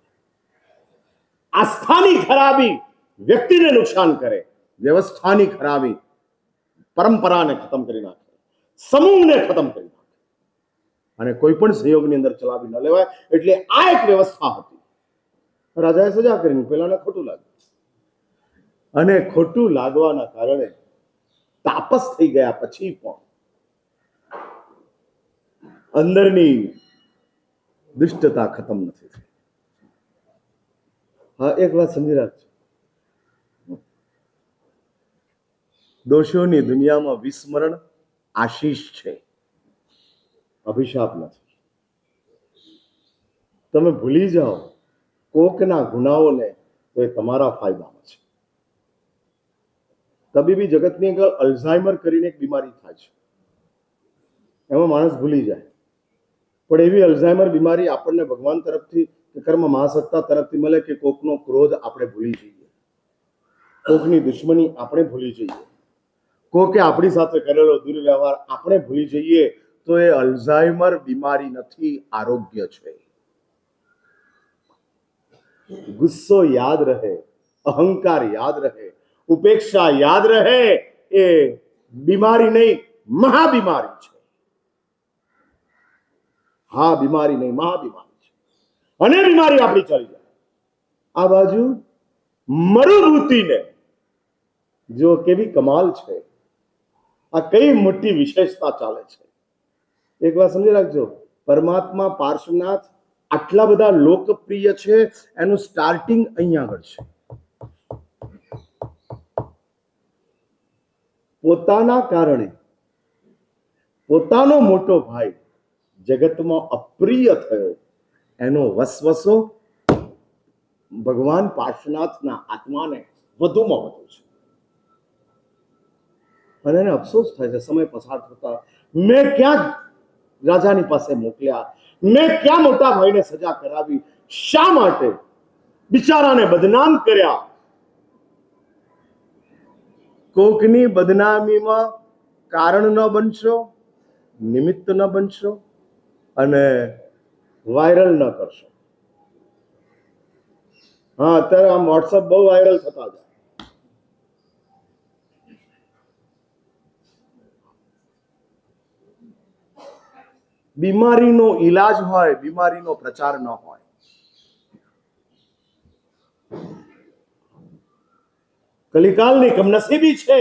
આસ્થાની ખરાબી વ્યક્તિને નુકસાન કરે, વ્યવસ્થાની ખરાબી પરંપરાને ખતમ કરી નાખે, સમૂહને ખતમ કરી નાખે. અને કોઈ પણ સંયોગની અંદર ચલાવી ન લેવાય. એટલે આ એક વ્યવસ્થા હતી. રાજાએ સજા કરીને પેલાને ખોટું લાગ્યું, અને ખોટું લાગવાના કારણે તાપસ થઈ ગયા પછી પણ અંદરની દુષ્ટતા ખતમ નથી થઈ. હા, એક વાત સમજી રાખજો, દોષોની દુનિયામાં વિસ્મરણ આશીષ છે, અભિશાપ નથી. તમે ભૂલી જાઓ કોકના ગુનાઓને તો એ તમારા ફાયદામાં છે. તબીબી જગતની અંદર અલ્ઝાઇમર કરીને એક બીમારી થાય છે, એમાં માણસ ભૂલી જાય. પણ એવી અલ્ઝાઇમર બીમારી આપણને ભગવાન તરફથી કે કર્મ મહાસત્તા તરફથી મળે કે કોકનો ક્રોધ આપણે ભૂલી જઈએ, કોકની દુશ્મની આપણે ભૂલી જઈએ, કોકે આપણી સાથે કરેલો દુર્વ્યવહાર આપણે ભૂલી જઈએ, તો એ અલ્ઝાઇમર બીમારી નથી, આરોગ્ય છે. ગુસ્સો યાદ રહે, અહંકાર યાદ રહે, ઉપેક્ષા યાદ રહે, એ બીમારી નહીં, મહાબીમારી છે. હા, બીમારી નહીં, મહાબીમારી છે. અને બીમારી આપણી ચાલી જાય. આ બાજુ મરુભૂતિને જો કેવી કમાલ છે, આ કઈ મોટી વિશેષતા ચાલે છે. એક વાત સમજી રાખજો, પરમાત્મા પાર્શ્વનાથ આટલા બધા લોકપ્રિય છે, એનું સ્ટાર્ટિંગ અહીંયા આગળ છે. પોતાના કારણે પોતાનો મોટો ભાઈ જગતમાં અપ્રિય થયો, એનો વસવસો ભગવાન પાર્શ્વનાથના આત્માને વધુમાં વધુ છે. અને એને અફસોસ થાય છે સમય પસાર થતા, મેં ક્યાં રાજાની પાસે મોકલ્યા, મેં ક્યાં મોટા ભાઈને સજા કરાવી, શા માટે બિચારાને બદનામ કર્યા. કોકની બદનામીમાં કારણ ન બનશો, નિમિત્ત ન બનશો અને વાયરલ ન કરશો. હા, અત્યારે આમ વોટ્સઅપ બહુ વાયરલ થતા જાય. બીમારીનો ઈલાજ હોય, બીમારીનો પ્રચાર ન હોય. કલિકાલની કમનસીબી છે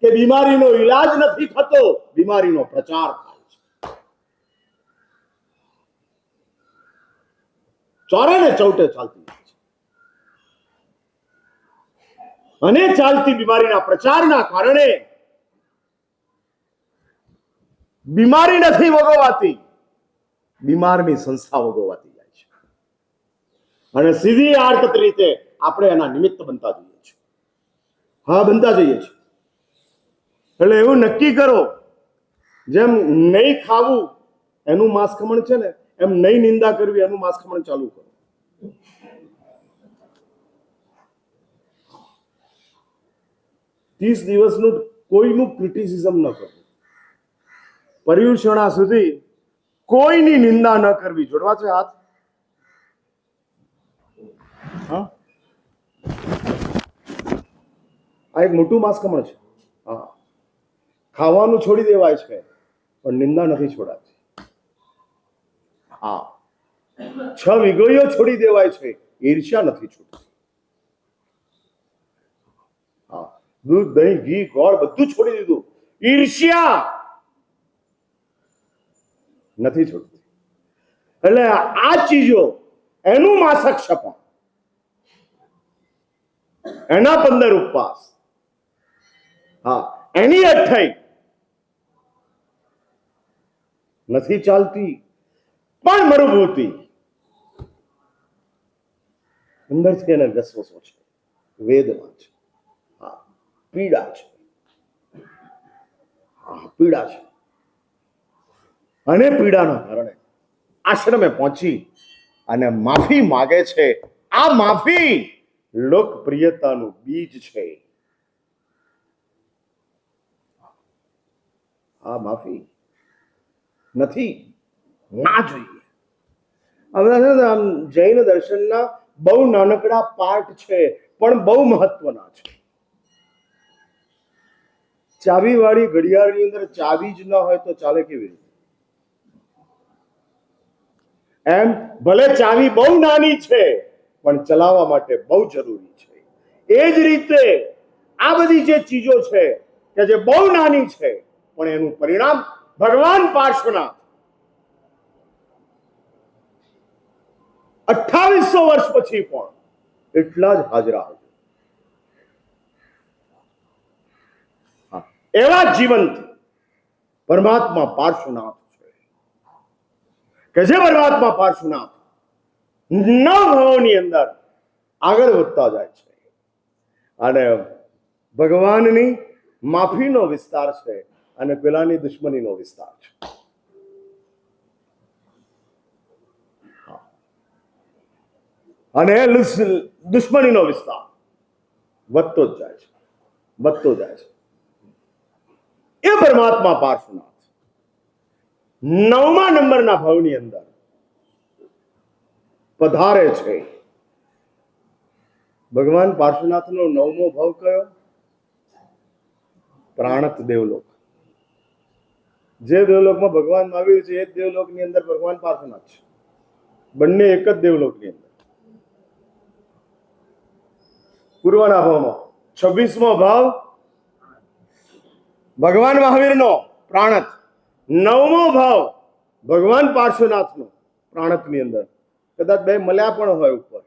કે બીમારીનો ઈલાજ નથી થતો, બીમારીનો પ્રચાર થાય છે. ચોરે ને ચૌટે ચાલતી હોય છે. અને ચાલતી બીમારીના પ્રચારના કારણે બીમારી નથી ભોગવાતી, બીમારની સંસ્થા ભોગવાતી જાય છે. અને સીધી આડકત રીતે આપણે એના નિમિત્ત બનતા જઈએ છીએ. હા, બનતા જઈએ છીએ. એટલે એવું નક્કી કરો, જેમ નહીં ખાવું એનું માંસખમણ છે ને, એમ નહીં નિંદા કરવી એનું માંસખમણ ચાલુ કરો. ત્રીસ દિવસનું કોઈનું ક્રિટિસિઝમ ન કરવું, પર્યુષણા સુધી કોઈની નિંદા ન કરવી. જોડવા છે હાથ? હા, આ એક મોટું માંસખમણ છે. હા, ખાવાનું છોડી દેવાય છે પણ નિંદા નથી છોડાતી. હા, 6 વિગોઈઓ છોડી દેવાય છે, ઈર્ષ્યા નથી છૂટતી. હા, દૂધ, દહીં, ઘી, ગોળ બધું છોડી દીધું, ઈર્ષ્યા નથી છૂટતી. એટલે આ ચીજો, એનું માસક શપન, એના 15 ઉપવાસ, હા, એની 28 નથી ચાલતી. પણ મરુભૂતિ અંદરથી એને વસવસો છે, વેદના છે, હા, પીડા છે, હા, પીડા છે. અને પીડાના કારણે આશ્રમે પહોંચી અને માફી માગે છે. આ માફી લોકપ્રિયતાનું બીજ છે. આ માફી નથી, ના જોઈએ. હવે આમ જૈન દર્શનના બહુ નાનકડા પાઠ છે પણ બહુ મહત્વના છે. ચાવી વાળી ઘડિયાળની અંદર ચાવી જ ન હોય તો ચાલે કેવી રીતે? એમ ભલે ચાવી બહુ નાની છે પણ ચલાવવા માટે બહુ જરૂરી છે. એ જ રીતે આ બધી જે ચીજો છે કે જે બહુ નાની છે પણ એનું પરિણામ ભગવાન પાર્શ્વનાથ 2800 વર્ષ પછી પણ એટલા જ હાજરા હતા. એવા જીવંત પરમાત્મા પાર્શ્વનાથ છે કે જે પરમાત્મા પાર્શ્વનાથ 9 ભાવોની અંદર આગળ વધતા જાય છે અને ભગવાનની માફીનો વિસ્તાર છે અને પેલાની દુશ્મનીનો વિસ્તાર છે. અને દુશ્મનીનો વિસ્તાર વધતો જ જાય છે, વધતો જાય છે. એ પરમાત્મા પાર્શ્વનાથ 9મા નંબરના ભાવની અંદર પધારે છે. ભગવાન પાર્શ્વનાથનો 9મો ભાવ કયો? પ્રાણત દેવલોક. જે દેવલોકમાં ભગવાન મહાવીર છે એ દેવલોકની અંદર ભગવાન પાર્શ્વનાથ છે. બંને એક જ દેવલોકની અંદર. પૂર્વના ભાવમાં 26મો ભાવ ભગવાન મહાવીરનો પ્રાણત, 9મો ભાવ ભગવાન પાર્શ્વનાથનો પ્રાણતની અંદર. કદાચ બે મળ્યા પણ હોય ઉપર.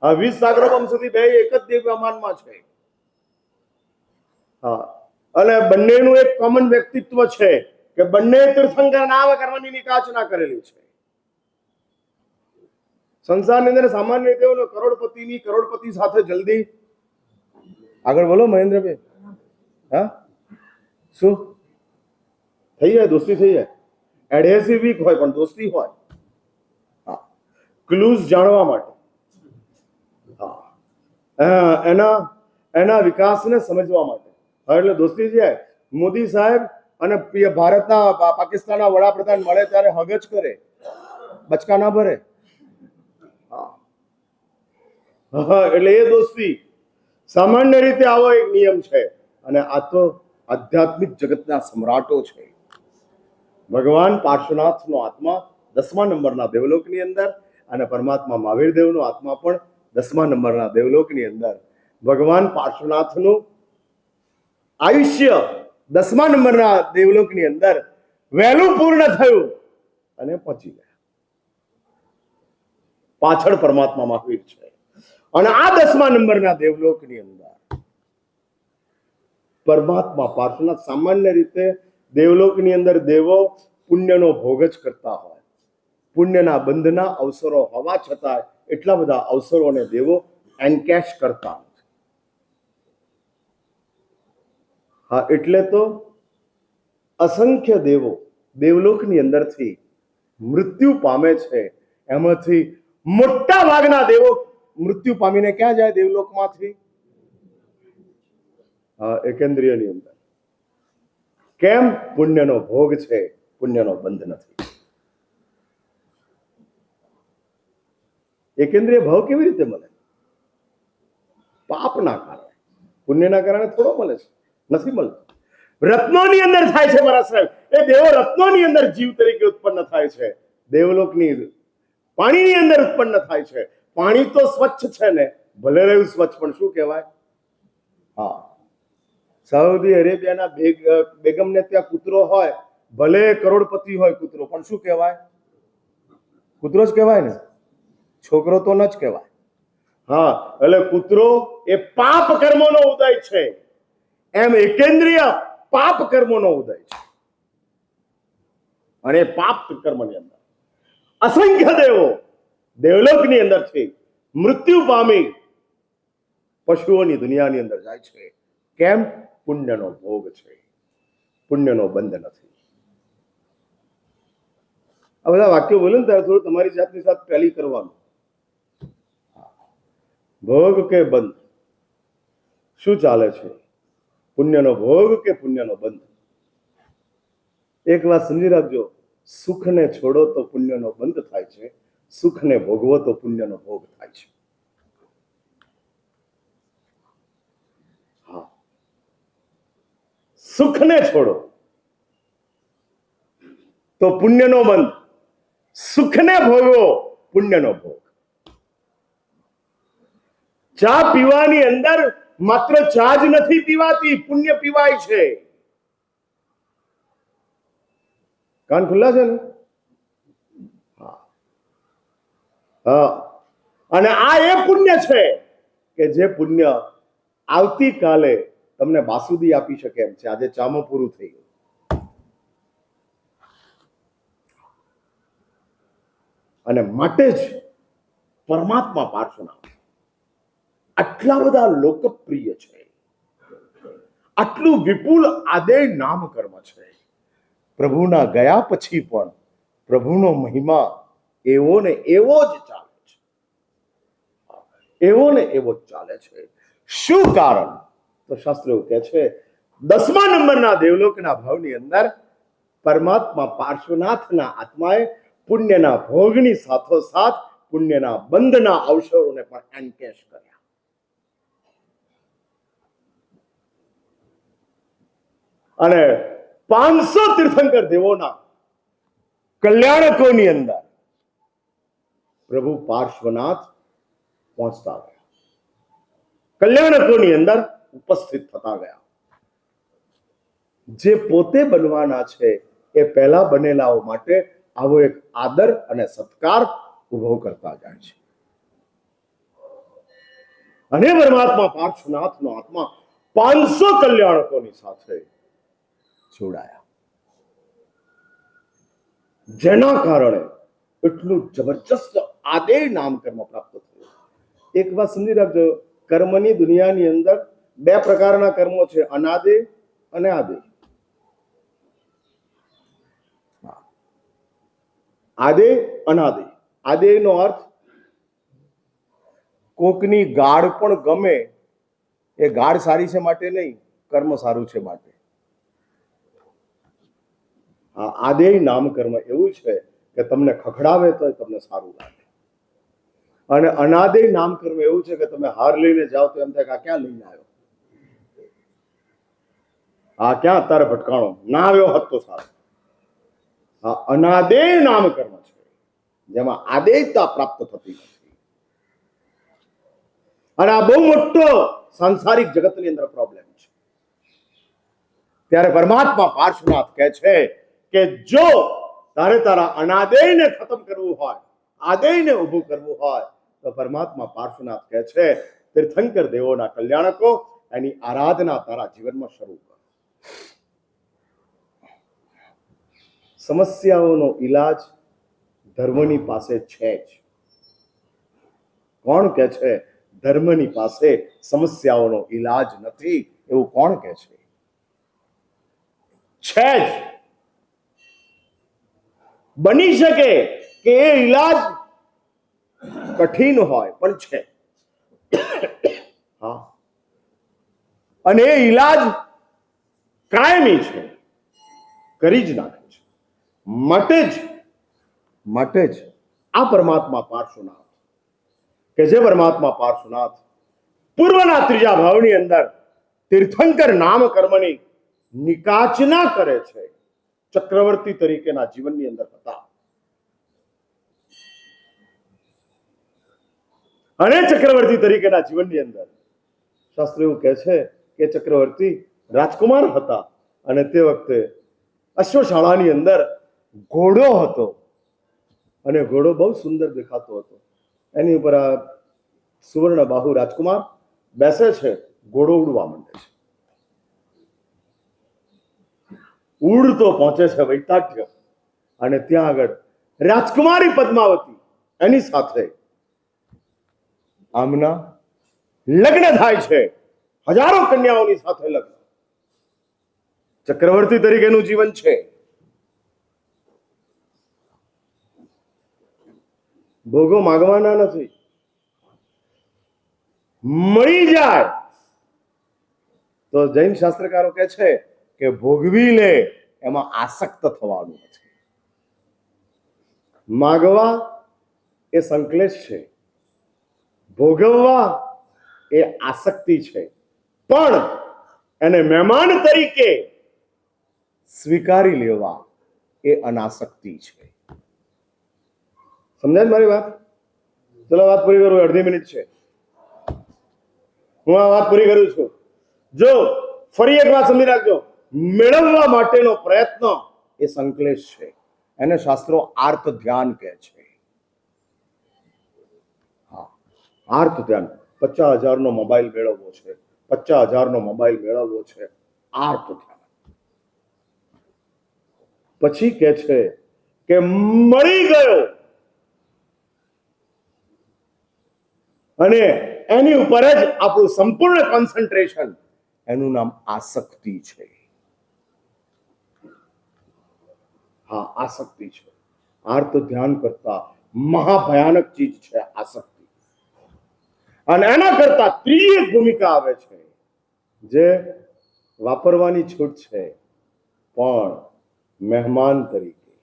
આ 20 સાગરોપમ સુધી બે એક જ દેવમાનમાં છે. હા, અને બંનેનું એક કોમન વ્યક્તિત્વ છે કે બંને તીર્થંકર નામ કરવાની નિકાચના કરેલી છે. સંસારની અંદર સામાન્ય રીતે કરોડપતિની કરોડપતિ સાથે જલ્દી આગળ બોલો મહેન્દ્રભાઈ. હા, શું થઈ જાય? દોસ્તી થઈ જાય. એડહેસિવ વીક હોય પણ દોસ્તી હોય. હા, ક્લૂઝ જાણવા માટે, હા, એના વિકાસને સમજવા માટે હવે એટલે દોસ્તી છે. મોદી સાહેબ અને ભારતના પાકિસ્તાનના વડાપ્રધાન મળે ત્યારે હગ જ કરે, બચકા ના ભરે. હા, એટલે એ દોસ્તી. સામાન્ય રીતે આવો એક નિયમ છે. અને આ તો આધ્યાત્મિક જગતના સમ્રાટો છે. ભગવાન પાર્શ્વનાથનો આત્મા 10મા નંબરના દેવલોકની અંદર અને પરમાત્મા મહાવીર દેવનો આત્મા પણ 10મા નંબરના દેવલોકની અંદર. ભગવાન પાર્શ્વનાથનું આયુષ્ય 10મા નંબરના દેવલોકની અંદર વહેલું પૂર્ણ થયું અને પહોંચી ગયા. પાછળ પરમાત્મા મહાવીર છે. અને આ 10મા નંબરના દેવલોકની અંદર પરમાત્મા પાર્શ્વનાથ. સામાન્ય રીતે દેવલોકની અંદર દેવો પુણ્યનો ભોગ જ કરતા હોય. પુણ્યના બંધના અવસરો હોવા છતાં એટલા બધા અવસરોને દેવો એન્કેશ કરતા. હા, એટલે તો અસંખ્ય દેવો દેવલોકની અંદરથી મૃત્યુ પામે છે. એમાંથી મોટા ભાગના દેવો મૃત્યુ પામીને ક્યાં જાય દેવલોકમાંથી? હા, એકેન્દ્રિયની અંદર. કેમ? પુણ્યનો ભોગ છે, પુણ્યનો બંધ નથી. એકેન્દ્રિય ભાવ કેવી રીતે મળે? પાપના કારણે. પુણ્યના કારણે થોડો મળે છે, નથી મળતો. રત્નોની અંદર થાય છે મારા સાહેબ. એ દેવો રત્નોની અંદર જીવ તરીકે ઉત્પન્ન થાય છે. દેવલોકની પાણીની અંદર ઉત્પન્ન થાય છે. પાણી તો સ્વચ્છ છે ને, ભલે રહ્યું સ્વચ્છ, પણ શું કહેવાય? હા, સાઉદી અરેબિયાના બેગમને ત્યાં કૂતરો હોય, ભલે કરોડપતિ હોય કૂતરો, પણ શું કહેવાય? કૂતરો જ કહેવાય ને, છોકરો તો ન જ કહેવાય. હા, એટલે કૂતરો એ પાપ કર્મોનો ઉદય છે. એમ એકેન્દ્રિય પાપ કર્મોનો ઉદય છે. અને પાપ કર્મની અંદર અસંખ્ય દેવો દેવલોકની અંદરથી મૃત્યુ પામી પશુઓની દુનિયાની અંદર જાય છે. કેમ? પુણ્યનો ભોગ છે, પુણ્યનો બંધ નથી. આ બધા વાક્યો બોલે ને ત્યારે થોડું તમારી જાતની સાથે ટેલી કરવાનું. ભોગ કે બંધ, શું ચાલે છે? પુણ્યનો ભોગ કે પુણ્યનો બંધ? એક વાત સમજી રાખજો, સુખને છોડો તો પુણ્યનો બંધ થાય છે, સુખને ભોગવો તો પુણ્યનો ભોગ થાય છે. હા, સુખને છોડો તો પુણ્યનો બંધ, સુખને ભોગવો પુણ્યનો ભોગ. ચા પીવાની અંદર માત્ર ચા જ નથી પીવાતી, પુણ્ય પીવાય છે. કાન ખુલ્લા છે ને? હા, અને આ એ પુણ્ય છે કે જે પુણ્ય આવતીકાલે તમને બાસુદી આપી શકે એમ છે. આજે ચામાં પૂરું થઈ ગયું. અને માટે જ પરમાત્મા પાર્શ્વનાથ આટલા બધા લોકપ્રિય છે, આટલું વિપુલ આદેય નામ કર્મ છે. પ્રભુના ગયા પછી પણ પ્રભુનો મહિમા એવો ને એવો જ ચાલે છે, એવો ને એવો જ ચાલે છે. શું કારણ? તો શાસ્ત્રો કહે છે 10મા નંબરના દેવલોકના ભાવની અંદર પરમાત્મા પાર્શ્વનાથના આત્માએ પુણ્યના ભોગની સાથોસાથ પુણ્યના બંધના અવસરોને પણ એન્કેશ કર્યા. અને 500 તીર્થંકર દેવોના કલ્યાણકોની અંદર પ્રભુ પાર્શ્વનાથ પહોંચતા ગયા, કલ્યાણકોની અંદર ઉપસ્થિત થતા ગયા. જે પોતે બનવાના છે એ પહેલા બનેલાઓ માટે આવો એક આદર અને સત્કાર ઉભો કરતા જાય છે. અને પરમાત્મા પાર્શ્વનાથનો આત્મા 500 કલ્યાણકોની સાથે જોડાયા, જેના કારણે એટલું જબરજસ્ત આદેય નામ કર્મ પ્રાપ્ત થયું. એક વાત સમજી રાખજો, કર્મની દુનિયાની અંદર 2 પ્રકારના કર્મો છે, અનાદે અને આદે. આદે, અનાદે. આદેયનો અર્થ કોકની ગાળ પણ ગમે, એ ગાળ સારી છે માટે નહીં, કર્મ સારું છે માટે. આ આદેય નામ કર્મ એવું છે કે તમને ખખડાવે તો તમને સારું લાગે, અને અનાદેય નામ કર્મ એવું છે કે તમે હાર લઈને જાઓ તો એમ થાય કે આ ક્યાં લઈને આવ્યો, આ ક્યાં અત્યારે ભટકાણો, ના આવ્યો હોત તો સારું. આ અનાદેય નામ કર્મ છે જેમાં આદેયતા પ્રાપ્ત થતી નથી, અને આ બહુ મોટો સાંસારિક જગતની અંદર પ્રોબ્લેમ છે. ત્યારે પરમાત્મા પાર્શ્વનાથ કહે છે કે જો તારે તારા અનાદેયને ખતમ કરવું હોય, આદેયને ઊભું કરવું હોય, તો પરમાત્મા પાર્શ્વનાથ કહે છે તીર્થંકર દેવોના કલ્યાણકો એની આરાધના તારા જીવનમાં શરૂ કર. સમસ્યાઓનો ઈલાજ ધર્મની પાસે છે જ. કોણ કહે છે ધર્મની પાસે સમસ્યાઓનો ઈલાજ નથી? એવું કોણ કહે છે? છે જ. બની શકે કે એ ઈલાજ કઠિન હોય, પણ છે. હા, અને એ ઈલાજ કાયમી છે, કરી જ નાખે છે. માટે જ આ પરમાત્મા પાર્શ્વનાથ કે જે પરમાત્મા પાર્શ્વનાથ પૂર્વના ત્રીજા ભાવની અંદર તીર્થંકર નામ કર્મની નિકાચના કરે છે, ચક્રવર્તી તરીકેના જીવનની અંદર હતા. અને ચક્રવર્તી તરીકેના જીવનની અંદર શાસ્ત્ર એવું કહે છે કે ચક્રવર્તી રાજકુમાર હતા, અને તે વખતે અશ્વશાળાની અંદર ઘોડો હતો, અને ઘોડો બહુ સુંદર દેખાતો હતો. એની ઉપર આ સુવર્ણ બાહુ રાજકુમાર બેસે છે, ઘોડો ઉડવા માંડે છે. ઉડતો પહોંચે છે વૈતાઠ્ય, અને ત્યાં આગળ રાજકુમારી પદ્માવતી એની સાથે આમના લગ્ન થાય છે. હજારો કન્યાઓની સાથે લગ્ન. ચક્રવર્તી તરીકેનું જીવન છે. ભોગો માગવાના નથી, મળી જાય તો જૈન શાસ્ત્રકારો કહે છે કે ભોગવી લે, એમાં આસક્ત થવાનું નથી. માગવા એ સંકલેશ છે, ભોગવવા એ આસક્તિ છે, પણ એને મહેમાન તરીકે સ્વીકારી લેવા એ અનાસક્તિ છે. સમજાય મારી વાત? ચલો વાત પૂરી કરું, અડધી મિનિટ છે. હું આ વાત પૂરી કરું છું. જો ફરી એક વાત સમજી રાખજો, મેળવવા માટેનો પ્રયત્ન એ સંકલેશ છે. એને શાસ્ત્રો આર્ત ધ્યાન કહે છે. હા, આર્ત ધ્યાન. 50,000 નો મોબાઈલ મેળવવો છે, 50,000 નો મોબાઈલ મેળવવો છે, આર્ત ધ્યાન. પછી કે છે કે મળી ગયો, અને એની ઉપર જ આપણું સંપૂર્ણ કોન્સન્ટ્રેશન, એનું નામ આસક્તિ છે. હા, આસક્તિ છે. આર્ત ધ્યાન કરતા મહાભયાનક ચીજ છે આસક્તિ. અને એના કરતા ત્રીજી એક ભૂમિકા આવે છે જે વાપરવાની છૂટ છે, પણ મહેમાન તરીકે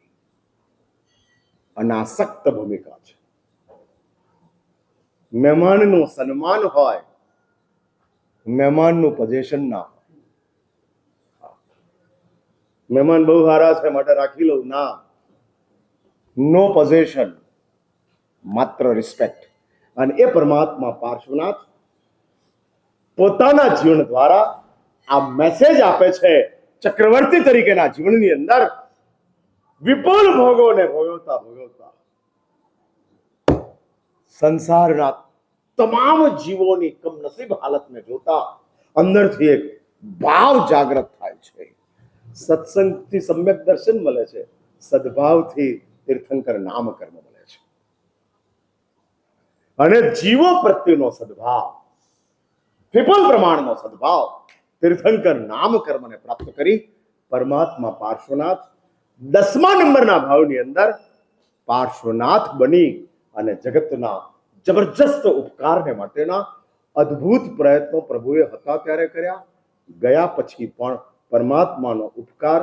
અનાસક્ત ભૂમિકા છે. મહેમાનનું સન્માન હોય, મહેમાનનું પોઝિશન ના હોય. મહેમાન બહુ સારા છે માટે રાખી લઉં, ના. નો પોઝિશન, માત્ર રિસ્પેક્ટ. અને એ પરમાત્મા પાર્શ્વનાથ પોતાના જીવન દ્વારા આ મેસેજ આપે છે. ચક્રવર્તી તરીકેના જીવનની અંદર વિપુલ ભોગોને ભોગવતા ભોગવતા સંસારના તમામ જીવોની કમનસીબ હાલતને જોતા અંદરથી એક ભાવ જાગૃત થાય છે. સત્સંગથી સમ્યક દર્શન મળે છે, સદભાવથી તીર્થંકર નામ કર્મ મળે છે. અને જીવો પ્રત્યેનો સદભાવ, વિપુલ પ્રમાણનો સદભાવ તીર્થંકર નામ કર્મને પ્રાપ્ત કરી પરમાત્મા પાર્શ્વનાથ 10મા નંબરના ભાવની અંદર પાર્શ્વનાથ બની અને જગતના જબરજસ્ત ઉપકારને માટેના અદ્ભુત પ્રયત્નો પ્રભુએ હતા ત્યારે કર્યા, ગયા પછી પણ પરમાત્માનો ઉપકાર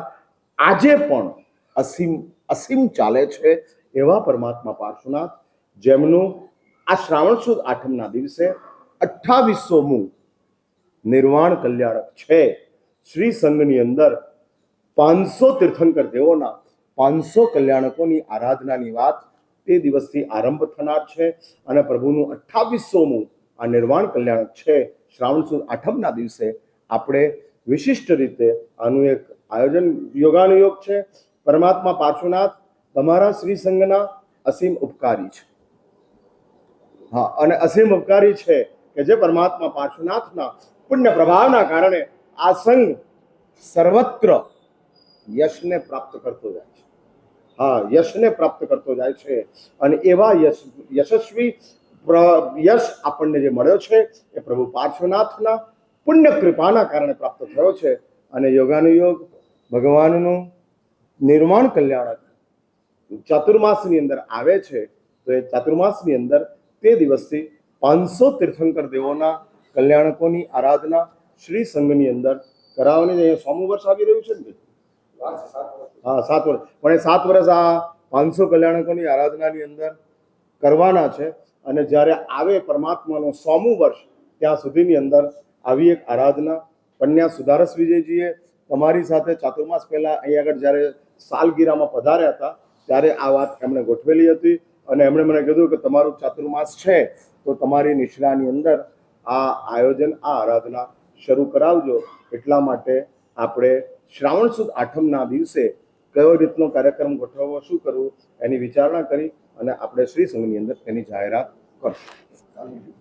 આજે પણ અસીમ અસીમ ચાલે છે એવા પરમાત્મા પાર્શ્વનાથ, જેમનું આ શ્રાવણ સુદ આઠમના દિવસે 28મું નિર્વાણ કલ્યાણક છે. શ્રી સંઘની અંદર 500 તીર્થંકર દેવોના 500 કલ્યાણકોની આરાધનાની વાત તે દિવસથી આરંભ થનાર છે અને પ્રભુનું 28મું આ નિર્વાણ કલ્યાણક છે. શ્રાવણ સુદ આઠમના દિવસે આપણે વિશિષ્ટ રીતે આનું એક આયોજન યોગાનુયોગ છે. પરમાત્મા પાર્શ્વનાથ તમારા શ્રી સંઘના અસીમ ઉપકારી છે. હા, અને અસીમ ઉપકારી છે કે જે પરમાત્મા પાર્શ્વનાથના પુણ્ય પ્રભાવના કારણે આ સંઘ સર્વત્ર યશને પ્રાપ્ત કરતો જાય છે. હા, યશને પ્રાપ્ત કરતો જાય છે અને એવા યશસ્વી યશ આપણને જે મળ્યો છે એ પ્રભુ પાર્શ્વનાથના પુણ્ય કૃપાના કારણે પ્રાપ્ત થયો છે. અને યોગાનુયોગ ભગવાનનું નિર્વાણ કલ્યાણક ચાતુર્માસની અંદર આવે છે, તો એ ચાતુર્માસની અંદર તે દિવસથી 500 તીર્થંકર દેવોના કલ્યાણકોની આરાધના શ્રી સંઘની અંદર કરાવવાની. અહીંયા 100મું વર્ષ આવી રહ્યું છે ને? હા, 7 વર્ષ. પણ એ 7 વર્ષ આ 500 કલ્યાણકોની આરાધનાની અંદર કરવાના છે. અને જ્યારે આવે પરમાત્માનો 100મું વર્ષ, ત્યાં સુધીની અંદર આવી એક આરાધના કન્યા સુધારસ વિજયજીએ તમારી સાથે ચાતુર્માસ પહેલા અહીં આગળ જ્યારે સાલગીરામાં પધાર્યા હતા ત્યારે આ વાત એમણે ગોઠવેલી હતી અને એમણે મને કીધું કે તમારું ચાતુર્માસ છે તો તમારી નિશ્રાની અંદર આ આયોજન, આ આરાધના શરૂ કરાવજો. એટલા માટે આપણે શ્રાવણ સુદ આઠમના દિવસે કયો રીતનો કાર્યક્રમ ગોઠવવો, શું કરવું એની વિચારણા કરી અને આપણે શ્રી સંઘની અંદર તેની જાહેરાત કરશું.